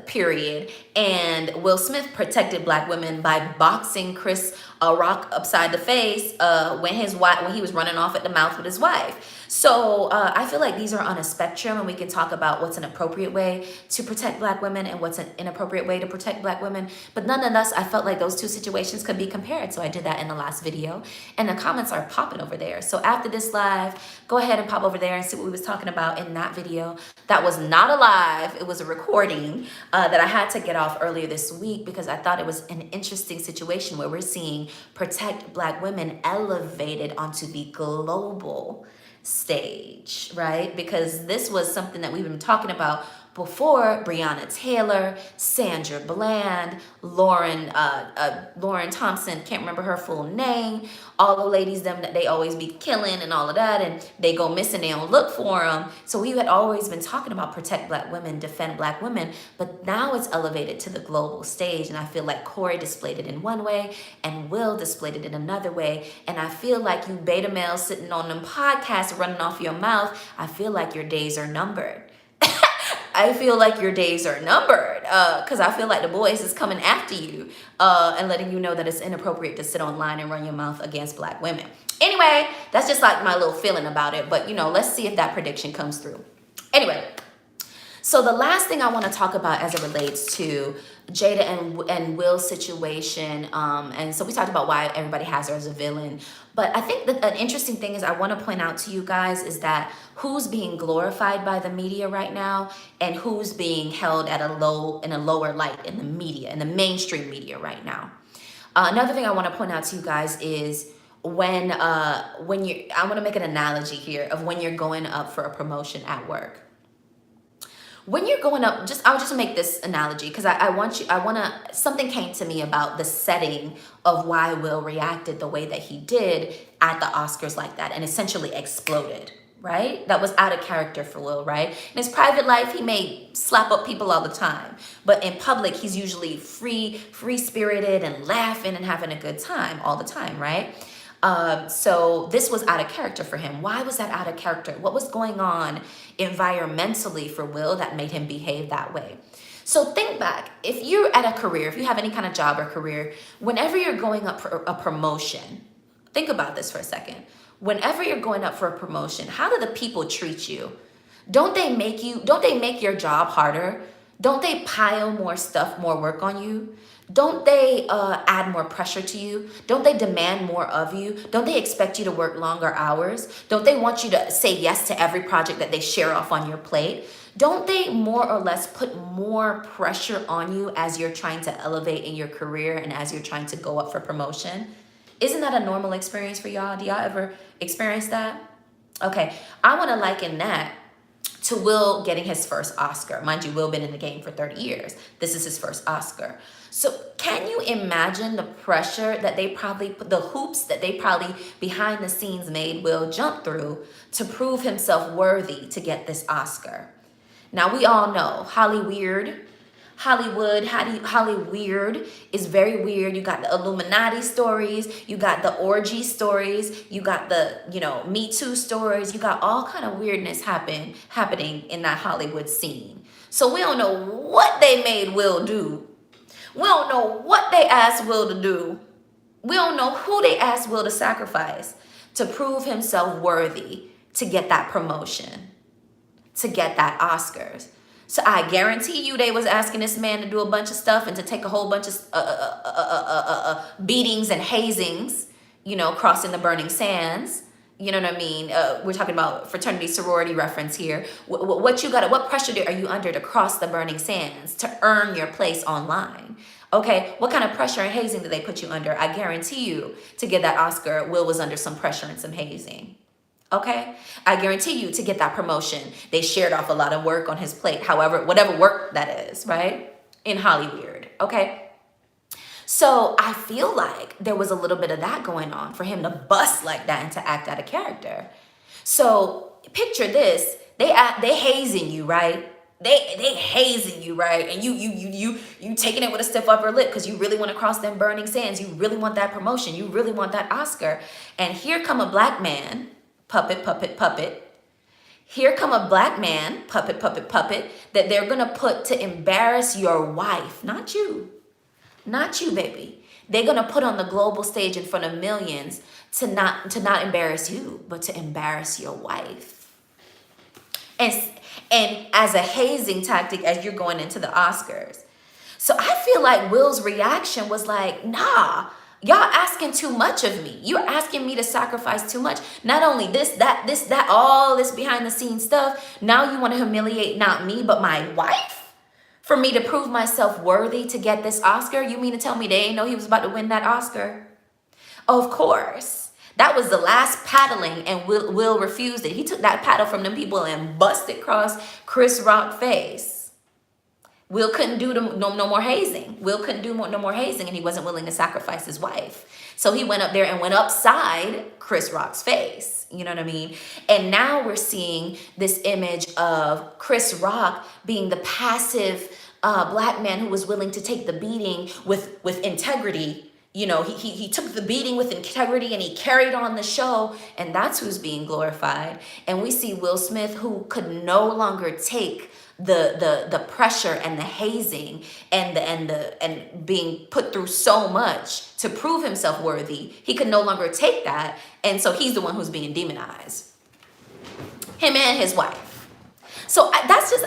period, and Will Smith protected black women by boxing Chris Rock upside the face when he was running off at the mouth with his wife. So I feel like these are on a spectrum, and we can talk about what's an appropriate way to protect black women and what's an inappropriate way to protect black women. But nonetheless, I felt like those two situations could be compared. So I did that in the last video, and the comments are popping over there. So after this live, go ahead and pop over there and see what we was talking about in that video. That was not a live, it was a recording that I had to get off earlier this week because I thought it was an interesting situation where we're seeing protect black women elevated onto the global stage, right? Because this was something that we've been talking about before. Breonna Taylor, Sandra Bland, Lauren Thompson, can't remember her full name, all the ladies them that they always be killing and all of that, and they go missing, they don't look for them. So we had always been talking about protect black women, defend black women, but now it's elevated to the global stage, and I feel like Cory displayed it in one way and Will displayed it in another way. And I feel like you beta males sitting on them podcasts running off your mouth, I feel like your days are numbered. I feel like your days are numbered because I feel like the boys is coming after you and letting you know that it's inappropriate to sit online and run your mouth against black women. Anyway, that's just like my little feeling about it. But, you know, let's see if that prediction comes through. Anyway, so the last thing I want to talk about as it relates to Jada and Will's situation, and so we talked about why everybody has her as a villain, but I think that an interesting thing is I want to point out to you guys is that who's being glorified by the media right now and who's being held at in a lower light in the media, in the mainstream media right now. Another thing I want to point out to you guys is I want to make an analogy here of when you're going up for a promotion at work. When you're going up, I'll just make this analogy because something came to me about the setting of why Will reacted the way that he did at the Oscars like that and essentially exploded, right? That was out of character for Will, right? In his private life, he may slap up people all the time, but in public, he's usually free-spirited and laughing and having a good time all the time, right? So this was out of character for him. Why was that out of character? What was going on environmentally for Will that made him behave that way? So think back, if you're at a career, if you have any kind of job or career, whenever you're going up for a promotion, think about this for a second. Whenever you're going up for a promotion, how do the people treat you? Don't they make your job harder? Don't they pile more stuff, more work on you? Don't they add more pressure to you? Don't they demand more of you? Don't they expect you to work longer hours? Don't they want you to say yes to every project that they share off on your plate? Don't they more or less put more pressure on you as you're trying to elevate in your career and as you're trying to go up for promotion? Isn't that a normal experience for y'all? Do y'all ever experience that? Okay, I want to liken that to Will getting his first Oscar. Mind you, Will been in the game for 30 years. This is his first Oscar. So can you imagine the pressure that the hoops that they probably behind the scenes made Will jump through to prove himself worthy to get this Oscar? Now we all know Hollywood is very weird. You got the Illuminati stories, you got the orgy stories, you got the, Me Too stories, you got all kind of weirdness happening in that Hollywood scene. So we don't know what they made Will do. We don't know what they asked Will to do. We don't know who they asked Will to sacrifice to prove himself worthy to get that promotion, to get that Oscars. So I guarantee you they was asking this man to do a bunch of stuff and to take a whole bunch of beatings and hazings, crossing the burning sands. You know what I mean? We're talking about fraternity sorority reference here. What pressure are you under to cross the burning sands, to earn your place online? Okay, what kind of pressure and hazing did they put you under? I guarantee you to get that Oscar, Will was under some pressure and some hazing. Okay, I guarantee you to get that promotion, they shared off a lot of work on his plate. However, whatever work that is, right? In Hollywood. Okay. So I feel like there was a little bit of that going on for him to bust like that and to act out of character. So picture this: they hazing you, right? They hazing you, right? And you taking it with a stiff upper lip because you really want to cross them burning sands. You really want that promotion. You really want that Oscar. And here come a black man. Puppet. Here come a black man, puppet, that they're going to put to embarrass your wife. Not you, baby. They're going to put on the global stage in front of millions to not embarrass you, but to embarrass your wife. And as a hazing tactic as you're going into the Oscars. So I feel like Will's reaction was like, nah, y'all asking too much of me. You're asking me to sacrifice too much. Not only this, all this behind the scenes stuff. Now you want to humiliate not me, but my wife for me to prove myself worthy to get this Oscar? You mean to tell me they ain't know he was about to win that Oscar? Of course. That was the last paddling, and Will refused it. He took that paddle from them people and busted across Chris Rock's face. Will couldn't do no more hazing. Will couldn't do no more hazing, and he wasn't willing to sacrifice his wife. So he went up there and went upside Chris Rock's face. You know what I mean? And now we're seeing this image of Chris Rock being the passive black man who was willing to take the beating with integrity. He took the beating with integrity and he carried on the show, and that's who's being glorified. And we see Will Smith, who could no longer take the pressure and the hazing and being put through so much to prove himself worthy. He could no longer take that, and so he's the one who's being demonized. Him and his wife. So that's just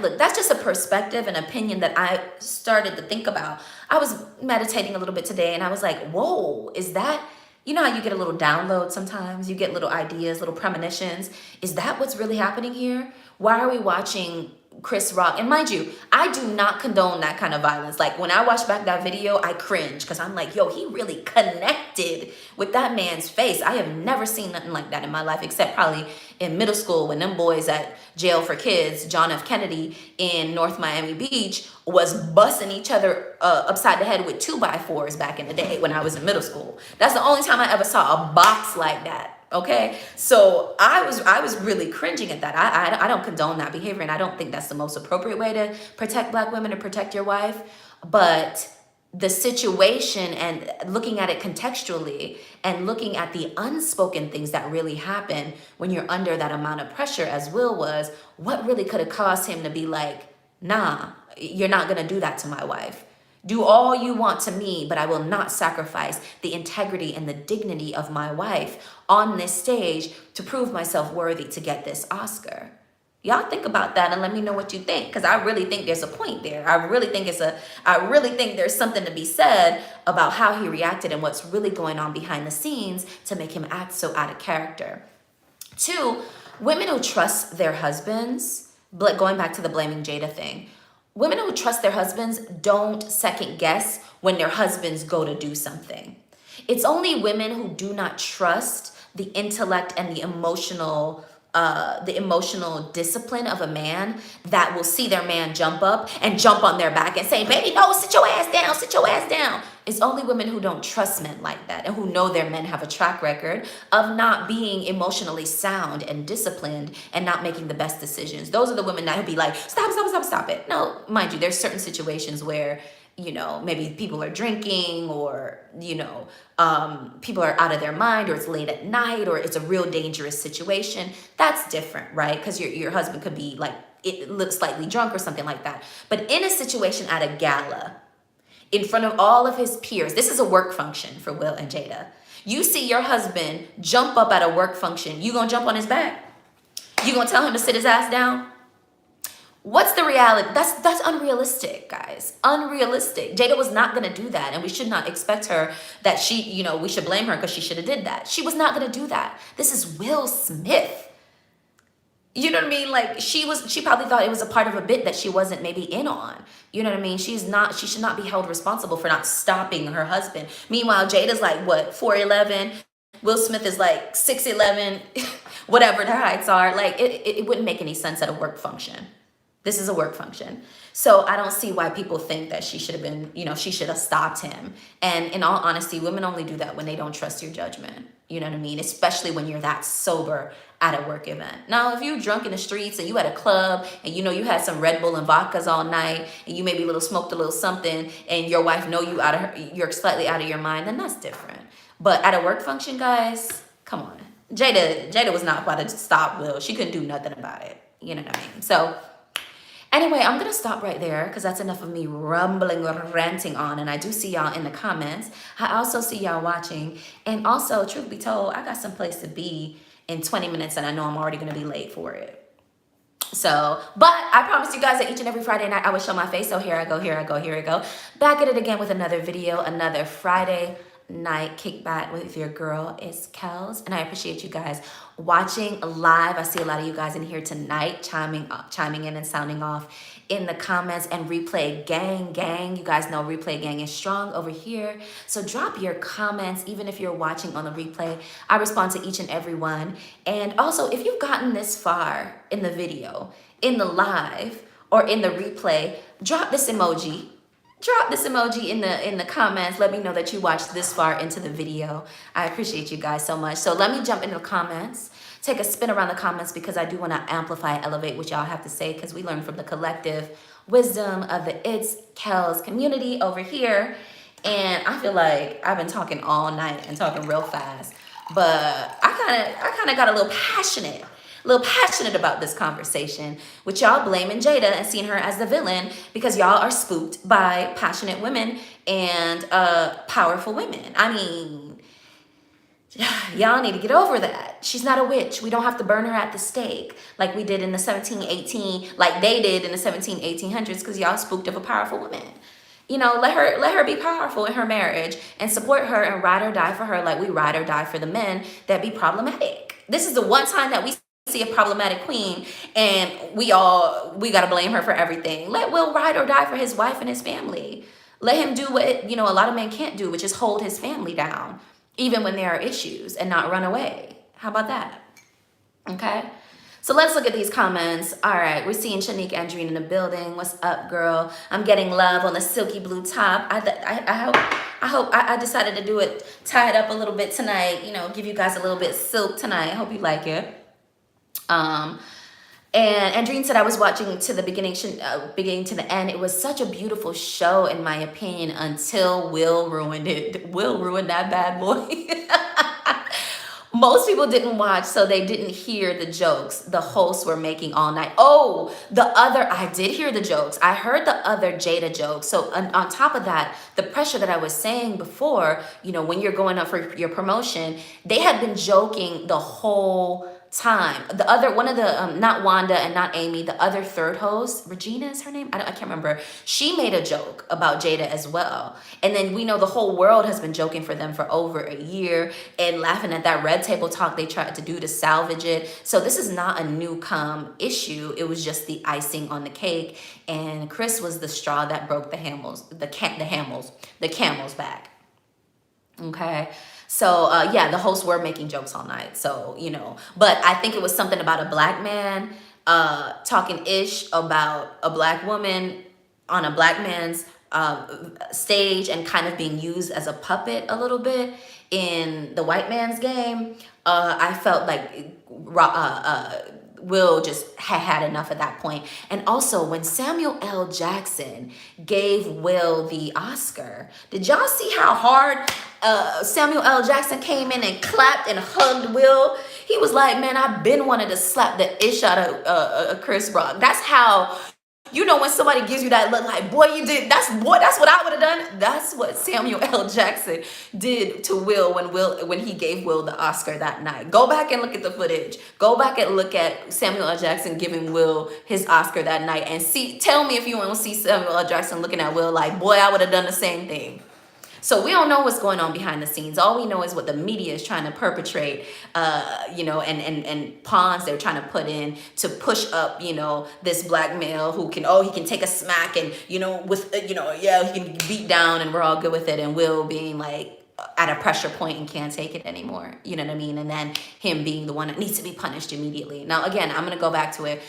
look, that's just a perspective and opinion that I started to think about. I was meditating a little bit today, and I was like, whoa, is that? You know how you get a little download sometimes? You get little ideas, little premonitions. Is that what's really happening here? Why are we watching Chris Rock? And mind you, I do not condone that kind of violence. Like when I watch back that video, I cringe because I'm like, yo, he really connected with that man's face. I have never seen nothing like that in my life, except probably in middle school when them boys at Jail for Kids, John F. Kennedy in North Miami Beach, was busting each other upside the head with 2x4s back in the day when I was in middle school. That's the only time I ever saw a box like that. Okay, so I was really cringing at that. I don't condone that behavior, and I don't think that's the most appropriate way to protect black women, to protect your wife. But the situation and looking at it contextually and looking at the unspoken things that really happen when you're under that amount of pressure, as Will was, what really could have caused him to be like, nah, you're not gonna do that to my wife. Do all you want to me, but I will not sacrifice the integrity and the dignity of my wife on this stage to prove myself worthy to get this Oscar. Y'all think about that and let me know what you think, because I really think there's a point there. I really think there's something to be said about how he reacted and what's really going on behind the scenes to make him act so out of character. 2, women who trust their husbands, going back to the blaming Jada thing, women who trust their husbands don't second guess when their husbands go to do something. It's only women who do not trust the intellect and the emotional discipline of a man that will see their man jump up and jump on their back and say, baby, no, sit your ass down, sit your ass down. It's only women who don't trust men like that and who know their men have a track record of not being emotionally sound and disciplined and not making the best decisions. Those are the women that will be like, stop it. No, mind you, there's certain situations where, you know, maybe people are drinking or, you know, people are out of their mind, or it's late at night, or it's a real dangerous situation. That's different, right? Because your husband could be like, it looks slightly drunk or something like that. But in a situation at a gala, in front of all of his peers, this is a work function for Will and Jada. You see your husband jump up at a work function, you gonna jump on his back? You gonna tell him to sit his ass down? What's the reality? That's unrealistic, guys. Unrealistic. Jada was not going to do that, and we should not expect her that she, you know, we should blame her because she should have did that. She was not going to do that. This is Will Smith. You know what I mean? Like, she probably thought it was a part of a bit that she wasn't maybe in on. You know what I mean? She should not be held responsible for not stopping her husband. Meanwhile, Jada's like, what, 4'11"? Will Smith is like 6'11", whatever their heights are. Like, it wouldn't make any sense at a work function. This is a work function. So I don't see why people think that she should have been, you know, she should have stopped him. And in all honesty, women only do that when they don't trust your judgment. You know what I mean? Especially when you're that sober at a work event. Now, if you're drunk in the streets and you at a club and you know you had some Red Bull and vodkas all night and you maybe smoked a little something and your wife know you're slightly out of your mind, then that's different. But at a work function, guys, come on. Jada was not about to stop Will. She couldn't do nothing about it. You know what I mean? So anyway, I'm going to stop right there because that's enough of me rumbling or ranting on. And I do see y'all in the comments. I also see y'all watching. And also, truth be told, I got someplace to be in 20 minutes and I know I'm already going to be late for it. So, but I promise you guys that each and every Friday night I will show my face. So here I go. Back at it again with another video, another Friday night kickback with your girl is KELLS, and I appreciate you guys watching live. I see a lot of you guys in here tonight chiming in and sounding off in the comments. And replay gang, you guys know replay gang is strong over here, so drop your comments even if you're watching on the replay. I respond to each and every one. And also, if you've gotten this far in the video, in the live, or in the replay, drop this emoji. Drop this emoji in the comments. Let me know that you watched this far into the video. I appreciate you guys so much. So let me jump into the comments, take a spin around the comments, because I do want to amplify and elevate what y'all have to say, because we learn from the collective wisdom of the It's KELLS community over here. And I feel like I've been talking all night and talking real fast, but I kind of got a little passionate about this conversation, with y'all blaming Jada and seeing her as the villain because y'all are spooked by passionate women and powerful women. I mean, y'all need to get over that. She's not a witch. We don't have to burn her at the stake like we did in the 1718, like they did in the 1800s, because y'all spooked of a powerful woman. You know, let her be powerful in her marriage and support her and ride or die for her like we ride or die for the men that be problematic. This is the one time that we see a problematic queen and we gotta blame her for everything. Let Will ride or die for his wife and his family. Let him do what, you know, a lot of men can't do, which is hold his family down even when there are issues and not run away. How about that? Okay, so let's look at these comments. All right, we're seeing Shanique Andreen in the building. What's up, girl? I'm getting love on the silky blue top. I decided to do it, tie it up a little bit tonight, you know, give you guys a little bit silk tonight. I hope you like it. And Andreen said I was watching to the beginning to the end. It was such a beautiful show, in my opinion, until Will ruined it. Will ruined that bad boy. Most people didn't watch, so they didn't hear the jokes the hosts were making all night. Oh, I did hear the jokes. I heard the other Jada jokes. So on top of that, the pressure that I was saying before, you know, when you're going up for your promotion, they had been joking the whole time, the other one of the not Wanda and not Amy, the other third host, Regina is her name, I can't remember, she made a joke about Jada as well. And then we know the whole world has been joking for them for over a year and laughing at that red table talk they tried to do to salvage it. So this is not a new come issue. It was just the icing on the cake, and Chris was the straw that broke the camel's back. Okay. So yeah, the hosts were making jokes all night. So, you know, but I think it was something about a black man talking ish about a black woman on a black man's stage and kind of being used as a puppet a little bit in the white man's game. I felt like Will just had enough at that point. And also, when Samuel L. Jackson gave Will the Oscar, did y'all see how hard Samuel L. Jackson came in and clapped and hugged Will? He was like, man, I've been wanting to slap the ish out of Chris Rock. That's how, you know, when somebody gives you that look like, boy, you did, that's what I would have done. That's what Samuel L. Jackson did to Will when he gave Will the Oscar that night. Go back and look at the footage. Go back and look at Samuel L. Jackson giving Will his Oscar that night and tell me if you want to see Samuel L. Jackson looking at Will like, boy, I would have done the same thing. So we don't know what's going on behind the scenes. All we know is what the media is trying to perpetrate, you know, and pawns they're trying to put in to push up, you know, this black male who can, he can take a smack and, you know, with, you know, yeah, he can beat down and we're all good with it. And Will being like at a pressure point and can't take it anymore. You know what I mean? And then him being the one that needs to be punished immediately. Now, again, I'm going to go back to it.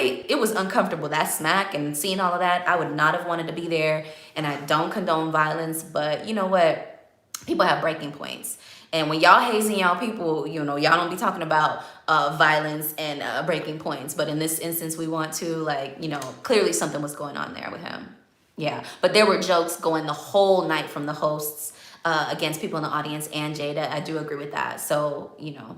It was uncomfortable, that smack and seeing all of that. I would not have wanted to be there, and I don't condone violence, but you know what? People have breaking points. And when y'all hazing y'all people, you know, y'all don't be talking about violence and breaking points. But in this instance, we want to, like, you know, clearly something was going on there with him. Yeah, but there were jokes going the whole night from the hosts against people in the audience and Jada. I do agree with that. So, you know,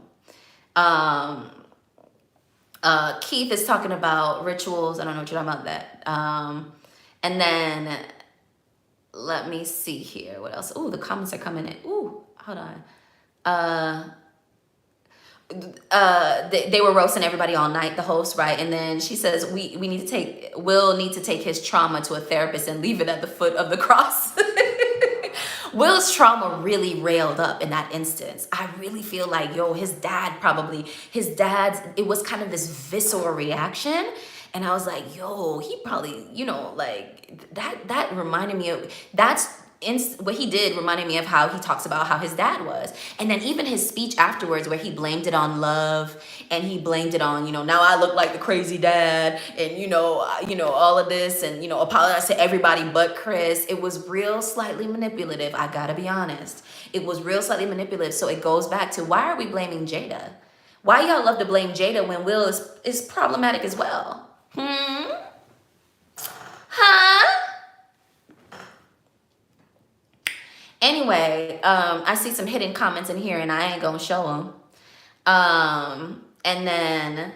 Keith is talking about rituals. I don't know what you're talking about that. And then let me see here. What else? Ooh, the comments are coming in. Ooh, hold on. They were roasting everybody all night, the host, right? And then she says, Will need to take his trauma to a therapist and leave it at the foot of the cross. Will's trauma really railed up in that instance. I really feel like, it was kind of this visceral reaction. And I was like, he probably, you know, like that reminded me of, what he did reminded me of how he talks about how his dad was. And then even his speech afterwards where he blamed it on love and he blamed it on, you know, now I look like the crazy dad and, you know, all of this and, you know, apologize to everybody but Chris. It was real slightly manipulative. I gotta be honest. It was real slightly manipulative. So it goes back to, why are we blaming Jada? Why y'all love to blame Jada when Will is problematic as well? Huh? Anyway, I see some hidden comments in here and I ain't gonna show them. And then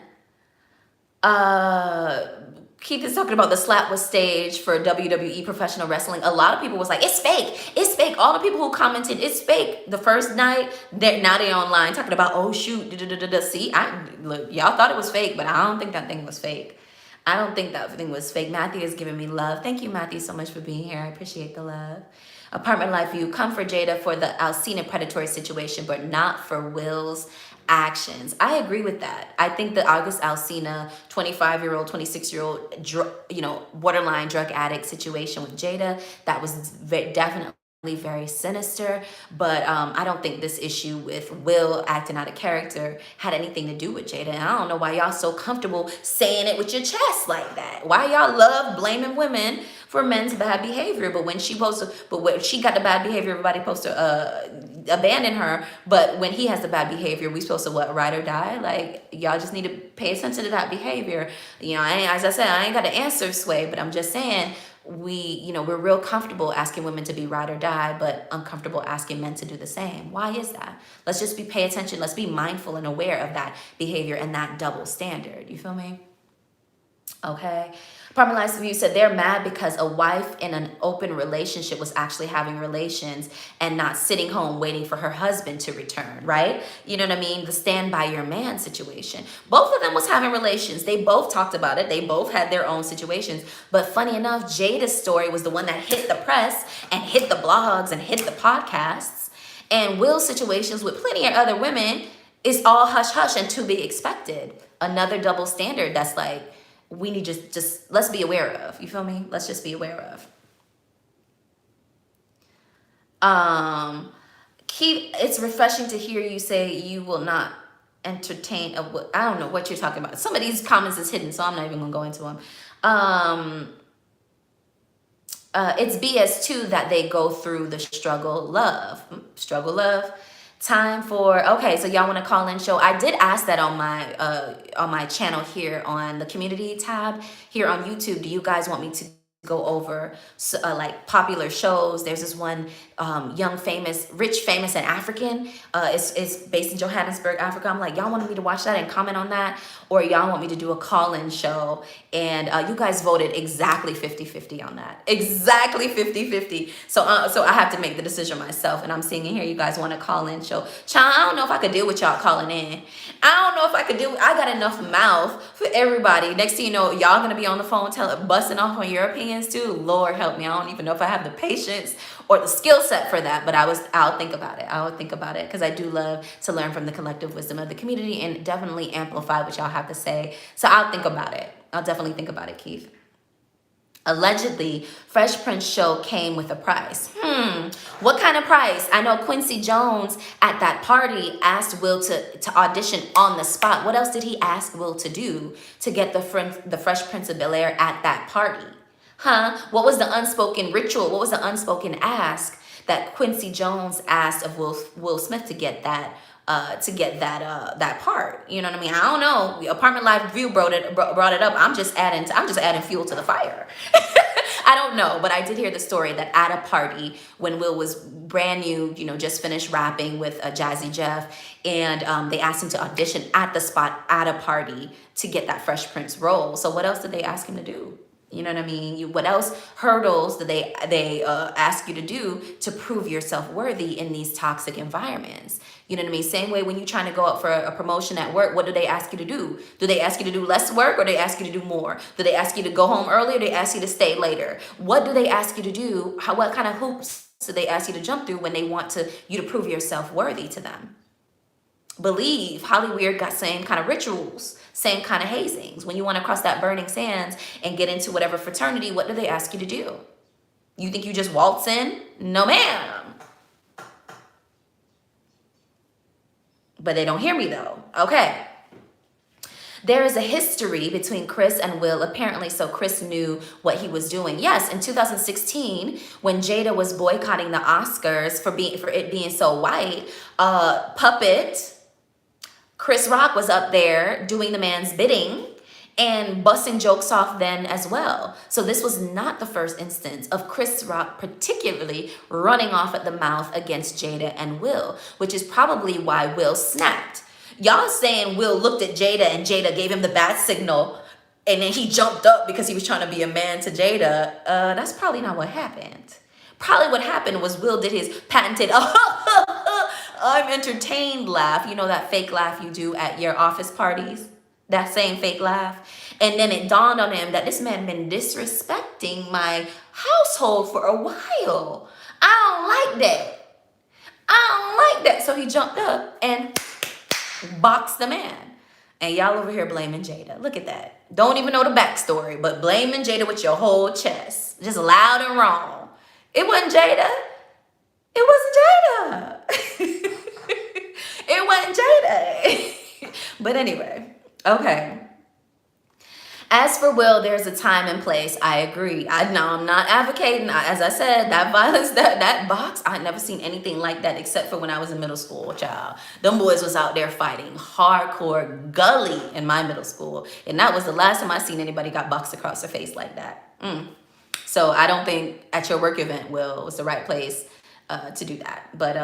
Keith is talking about the slap was staged for WWE professional wrestling. A lot of people was like, it's fake. It's fake. All the people who commented, it's fake. The first night, now they're online talking about, oh, shoot. See, look, y'all thought it was fake, but I don't think that thing was fake. I don't think that thing was fake. Matthew is giving me love. Thank you, Matthew, so much for being here. I appreciate the love. Apartment Life View, come for Jada for the Alcina predatory situation, but not for Will's actions. I agree with that. I think the August Alcina 25-year-old, 26-year-old, borderline drug addict situation with Jada, that was definitely very sinister, but I don't think this issue with Will acting out of character had anything to do with Jada. And I don't know why y'all so comfortable saying it with your chest like that. Why y'all love blaming women for men's bad behavior, but when she got the bad behavior, everybody supposed to abandon her. But when he has the bad behavior, we supposed to ride or die? Like, y'all just need to pay attention to that behavior. You know, as I said, I ain't got the answer, Sway, but I'm just saying, we're real comfortable asking women to be ride or die, but uncomfortable asking men to do the same. Why is that? Let's just pay attention. Let's be mindful and aware of that behavior and that double standard. You feel me? Okay. Apartment Life's View said they're mad because a wife in an open relationship was actually having relations and not sitting home waiting for her husband to return, right? You know what I mean? The stand by your man situation. Both of them was having relations. They both talked about it. They both had their own situations. But funny enough, Jada's story was the one that hit the press and hit the blogs and hit the podcasts. And Will's situations with plenty of other women is all hush hush and to be expected. Another double standard that's like, we need just let's be aware of. You feel me? Let's just be aware of. It's refreshing to hear you say you will not entertain I don't know what you're talking about. Some of these comments is hidden, so I'm not even gonna go into them. It's BS too that they go through the struggle love. Time for, okay, so y'all want to call in show. I did ask that on my channel here on the community tab here on YouTube. Do you guys want me to go over like popular shows? There's this one young famous rich famous and African, it's based in Johannesburg, Africa. I'm like, y'all wanted me to watch that and comment on that, or y'all want me to do a call-in show? And you guys voted exactly 50-50 on that, exactly 50-50. So I have to make the decision myself, and I'm seeing in here you guys want a call-in show. Child, I don't know if I could deal with y'all calling in. I don't know if I could do. I got enough mouth for everybody. Next thing you know, y'all gonna be on the phone busting off on your opinions too. Lord help me. I don't even know if I have the patience or the skill set for that, but I'll think about it. I'll think about it because I do love to learn from the collective wisdom of the community and definitely amplify what y'all have to say. So I'll think about it. I'll definitely think about it, Keith. Allegedly, Fresh Prince show came with a price. What kind of price? I know Quincy Jones at that party asked Will to audition on the spot. What else did he ask Will to do to get the Fresh Prince of Bel-Air at that party? What was the unspoken ritual? What was the unspoken ask that Quincy Jones asked of Will Smith to get that part? You know what I mean? I don't know. Apartment Life View brought it up. I'm just adding fuel to the fire. I don't know, but I did hear the story that at a party when Will was brand new, just finished rapping with Jazzy Jeff, and they asked him to audition at the spot at a party to get that Fresh Prince role. So what else did they ask him to do? You know what I mean? What else hurdles did they ask you to do to prove yourself worthy in these toxic environments? You know what I mean? Same way when you're trying to go up for a promotion at work, what do they ask you to do? Do they ask you to do less work, or do they ask you to do more? Do they ask you to go home early, or do they ask you to stay later? What do they ask you to do? What kind of hoops do they ask you to jump through when they want you to prove yourself worthy to them? Believe Hollywood got same kind of rituals, same kind of hazings. When you want to cross that burning sands and get into whatever fraternity, what do they ask you to do? You think you just waltz in? No, ma'am. But they don't hear me though. Okay. There is a history between Chris and Will, apparently, so Chris knew what he was doing. Yes, in 2016, when Jada was boycotting the Oscars for it being so white, Puppet Chris Rock was up there doing the man's bidding and busting jokes off then as well. So this was not the first instance of Chris Rock particularly running off at the mouth against Jada and Will, which is probably why Will snapped. Y'all saying Will looked at Jada and Jada gave him the bat signal and then he jumped up because he was trying to be a man to Jada. That's probably not what happened. Probably what happened was Will did his patented I'm entertained laugh. You know that fake laugh you do at your office parties? That same fake laugh. And then it dawned on him that this man been disrespecting my household for a while. I don't like that. I don't like that. So he jumped up and boxed the man. And y'all over here blaming Jada. Look at that. Don't even know the backstory, but blaming Jada with your whole chest. Just loud and wrong. It wasn't Jada. It wasn't Jada. It wasn't Jada. But anyway, okay. As for Will, there's a time and place. I agree. I'm not advocating. As I said, that violence, that box, I never seen anything like that except for when I was in middle school, child. Them boys was out there fighting hardcore gully in my middle school. And that was the last time I seen anybody got boxed across their face like that. So I don't think at your work event, Will, was the right place to do that. But,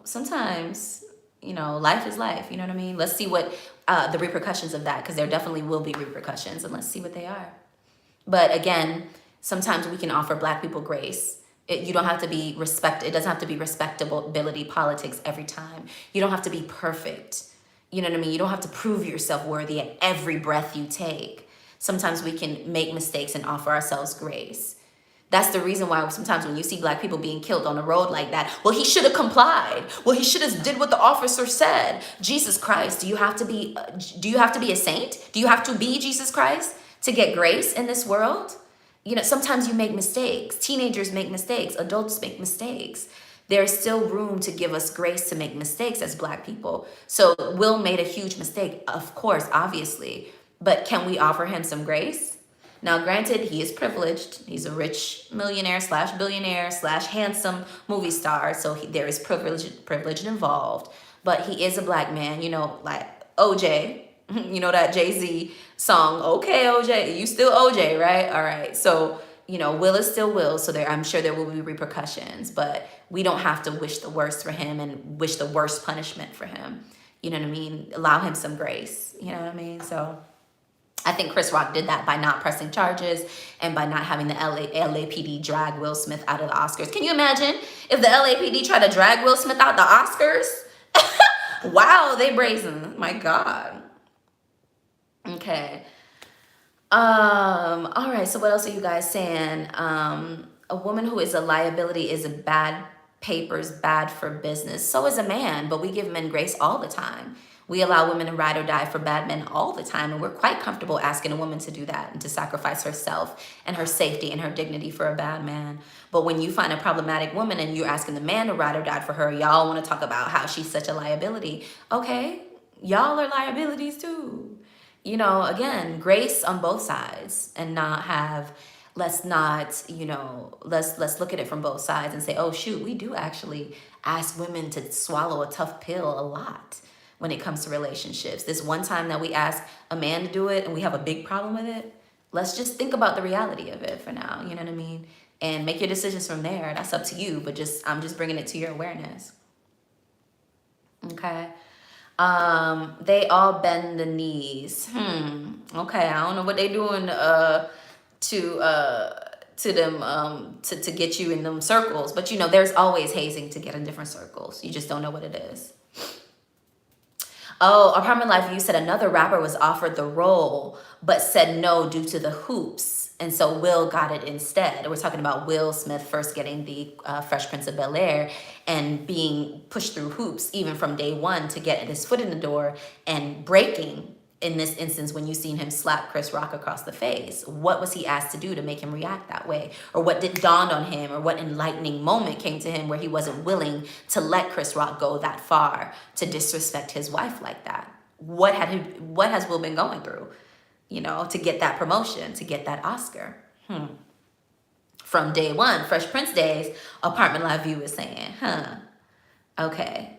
sometimes you know, life is life. You know what I mean? Let's see what the repercussions of that, because there definitely will be repercussions, and let's see what they are. But again, sometimes we can offer Black people grace. You don't have to be it doesn't have to be respectability politics every time. You don't have to be perfect. You know what I mean? You don't have to prove yourself worthy at every breath you take. Sometimes we can make mistakes and offer ourselves grace. That's the reason why sometimes when you see Black people being killed on the road like that, well, he should have complied. Well, he should have did what the officer said. Jesus Christ, do you have to be a saint? Do you have to be Jesus Christ to get grace in this world? You know, sometimes you make mistakes. Teenagers make mistakes. Adults make mistakes. There's still room to give us grace to make mistakes as Black people. So Will made a huge mistake, of course, obviously. But can we offer him some grace? Now, granted, he is privileged. He's a rich millionaire / billionaire / handsome movie star. So there is privilege involved. But he is a Black man, you know, like OJ. You know that Jay-Z song, okay, OJ, you still OJ, right? All right. So, you know, Will is still Will. So I'm sure there will be repercussions. But we don't have to wish the worst for him and wish the worst punishment for him. You know what I mean? Allow him some grace. You know what I mean? So I think Chris Rock did that by not pressing charges and by not having the LAPD drag Will Smith out of the Oscars. Can you imagine if the LAPD tried to drag Will Smith out the Oscars? Wow, they brazen. My God. Okay. All right. So what else are you guys saying? A woman who is a liability is a bad papers, bad for business. So is a man, but we give men grace all the time. We allow women to ride or die for bad men all the time, and we're quite comfortable asking a woman to do that and to sacrifice herself and her safety and her dignity for a bad man. But when you find a problematic woman and you're asking the man to ride or die for her, y'all want to talk about how she's such a liability. Okay, y'all are liabilities too. You know, again, grace on both sides, and not have, let's not, you know, let's look at it from both sides and say, oh shoot, we do actually ask women to swallow a tough pill a lot when it comes to relationships. This one time that we ask a man to do it and we have a big problem with it, let's just think about the reality of it for now, you know what I mean? And make your decisions from there. That's up to you, but I'm just bringing it to your awareness. Okay. They all bend the knees. Okay, I don't know what they doing to them to get you in them circles, but you know, there's always hazing to get in different circles. You just don't know what it is. Oh, Apartment Life View said another rapper was offered the role, but said no due to the hoops. And so Will got it instead. We're talking about Will Smith first getting the Fresh Prince of Bel-Air and being pushed through hoops even from day one to get his foot in the door and breaking. In this instance, when you seen him slap Chris Rock across the face, what was he asked to do to make him react that way? Or what dawned on him, or what enlightening moment came to him where he wasn't willing to let Chris Rock go that far to disrespect his wife like that? What has Will been going through, you know, to get that promotion, to get that Oscar? From day one, Fresh Prince days, Apartment Live View is saying, okay.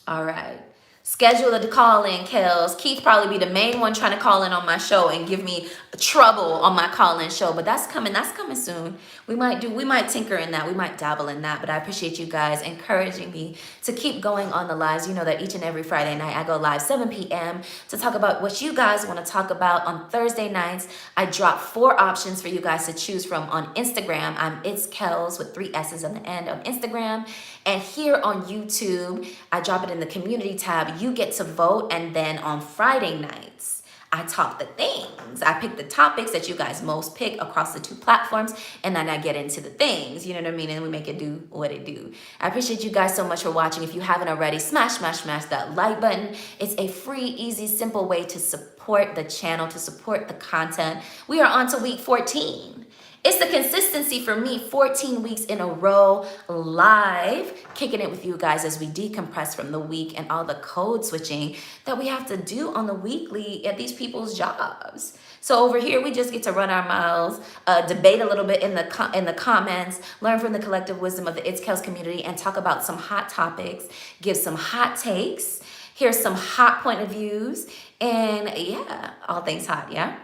All right. Schedule a call in, Kells. Keith probably be the main one trying to call in on my show and give me trouble on my call-in show, but that's coming soon. We might tinker in that, we might dabble in that, but I appreciate you guys encouraging me to keep going on the lives. You know that each and every Friday night I go live 7 p.m. to talk about what you guys want to talk about. On Thursday nights, I drop 4 options for you guys to choose from on Instagram. It's Kells with 3 S's on the end on Instagram. And here on YouTube, I drop it in the community tab. You get to vote, and then on Friday nights, I talk the things. I pick the topics that you guys most pick across the 2 platforms, and then I get into the things, you know what I mean? And we make it do what it do. I appreciate you guys so much for watching. If you haven't already, smash that like button. It's a free, easy, simple way to support the channel, to support the content. We are on to week 14. It's the consistency for me, 14 weeks in a row, live, kicking it with you guys as we decompress from the week and all the code switching that we have to do on the weekly at these people's jobs. So over here, we just get to run our mouths, debate a little bit in the comments, learn from the collective wisdom of the It's KELLS community, and talk about some hot topics, give some hot takes, hear some hot point of views, and yeah, all things hot, yeah?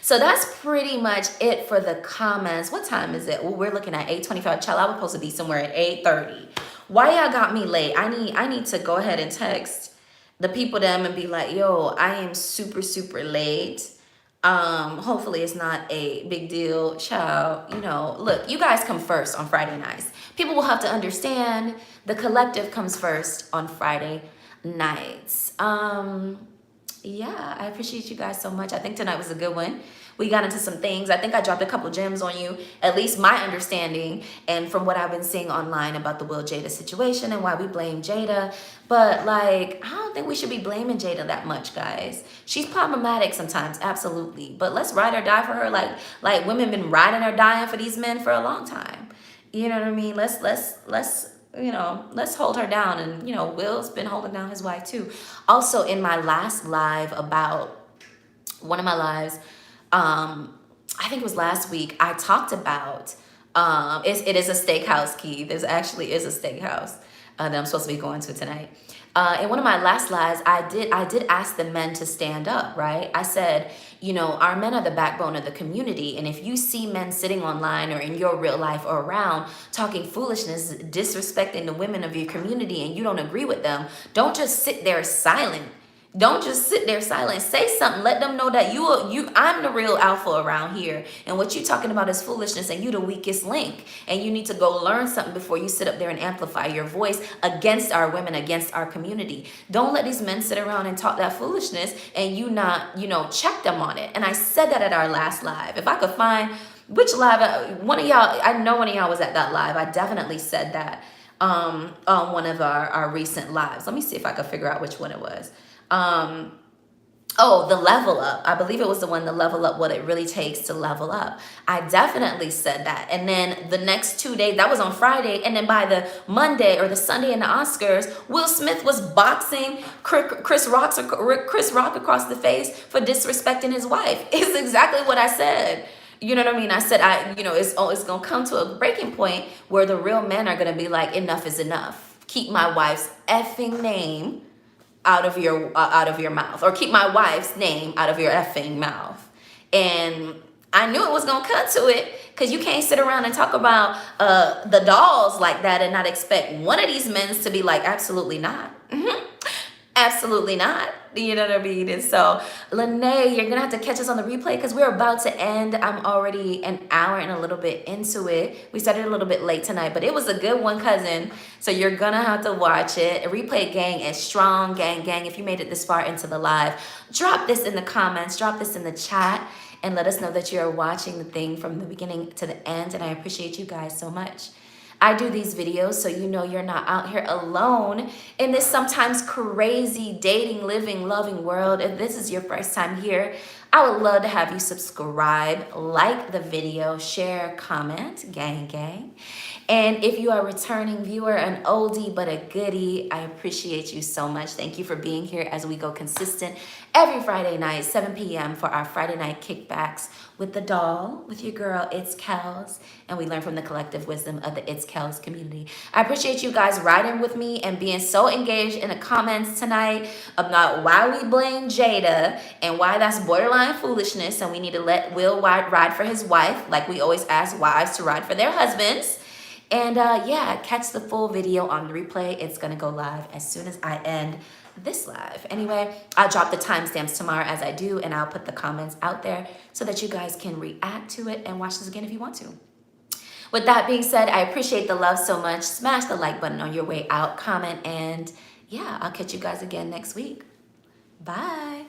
So that's pretty much it for the comments. What time is it? Well, we're looking at 8:25. Child, I was supposed to be somewhere at 8:30. Why y'all got me late? I need to go ahead and text the people them and be like, yo, I am super, super late. Hopefully it's not a big deal, child. You know, look, you guys come first on Friday nights. People will have to understand the collective comes first on Friday nights. Yeah, I appreciate you guys so much. I think tonight was a good one. We got into some things. I think I dropped a couple gems on you, at least my understanding, and from what I've been seeing online about the Will Jada situation and why we blame Jada. But like, I don't think we should be blaming Jada that much, guys. She's problematic sometimes, absolutely. But let's ride or die for her, like women been riding or dying for these men for a long time. You know what I mean? Let's you know, let's hold her down. And you know, Will's been holding down his wife too. Also, in my last live, about one of my lives, I think it was last week, I talked about it is a steakhouse, key. There's actually is a steakhouse that I'm supposed to be going to tonight. In one of my last lives, I did ask the men to stand up, right? I said, you know, our men are the backbone of the community, and if you see men sitting online or in your real life or around talking foolishness, disrespecting the women of your community, and you don't agree with them, don't just sit there silent. Don't just sit there silent. Say something. Let them know that I'm the real alpha around here. And what you talking about is foolishness, and you the weakest link. And you need to go learn something before you sit up there and amplify your voice against our women, against our community. Don't let these men sit around and talk that foolishness and you not, you know, check them on it. And I said that at our last live. If I could find which live, one of y'all, I know one of y'all was at that live. I definitely said that on one of our recent lives. Let me see if I could figure out which one it was. Oh, the level up. I believe it was the one, the level up, what it really takes to level up. I definitely said that. And then the next 2 days, that was on Friday. And then by the Monday or the Sunday in the Oscars, Will Smith was boxing Chris Rock across the face for disrespecting his wife. It's exactly what I said. You know what I mean? I said, you know, it's going to come to a breaking point where the real men are going to be like, enough is enough. Keep my wife's effing name out of your mouth, or keep my wife's name out of your effing mouth. And I knew it was gonna cut to it, because you can't sit around and talk about the dolls like that and not expect one of these men to be like, absolutely not. Absolutely not. You know what I mean? And so, Lene, you're gonna have to catch us on the replay, because we're about to end. I'm already an hour and a little bit into it. We started a little bit late tonight, but it was a good one, cousin. So you're gonna have to watch it. Replay gang is strong, gang. If you made it this far into the live, drop this in the comments, drop this in the chat, and let us know that you're watching the thing from the beginning to the end. And I appreciate you guys so much. I do these videos so you know you're not out here alone in this sometimes crazy dating, living, loving world. If this is your first time here, I would love to have you subscribe, like the video, share, comment, gang. And if you are a returning viewer, an oldie but a goodie, I appreciate you so much. Thank you for being here as we go consistent every Friday night, 7 p.m. for our Friday night kickbacks with the doll, with your girl, It's KELLS, and we learn from the collective wisdom of the It's KELLS community. I appreciate you guys riding with me and being so engaged in the comments tonight about why we blame Jada and why that's borderline foolishness, and we need to let Will ride for his wife, like we always ask wives to ride for their husbands. And yeah, catch the full video on the replay. It's gonna go live as soon as I end this live. Anyway, I'll drop the timestamps tomorrow as I do, and I'll put the comments out there so that you guys can react to it and watch this again if you want to. With that being said, I appreciate the love so much. Smash the like button on your way out, comment, and yeah, I'll catch you guys again next week. Bye.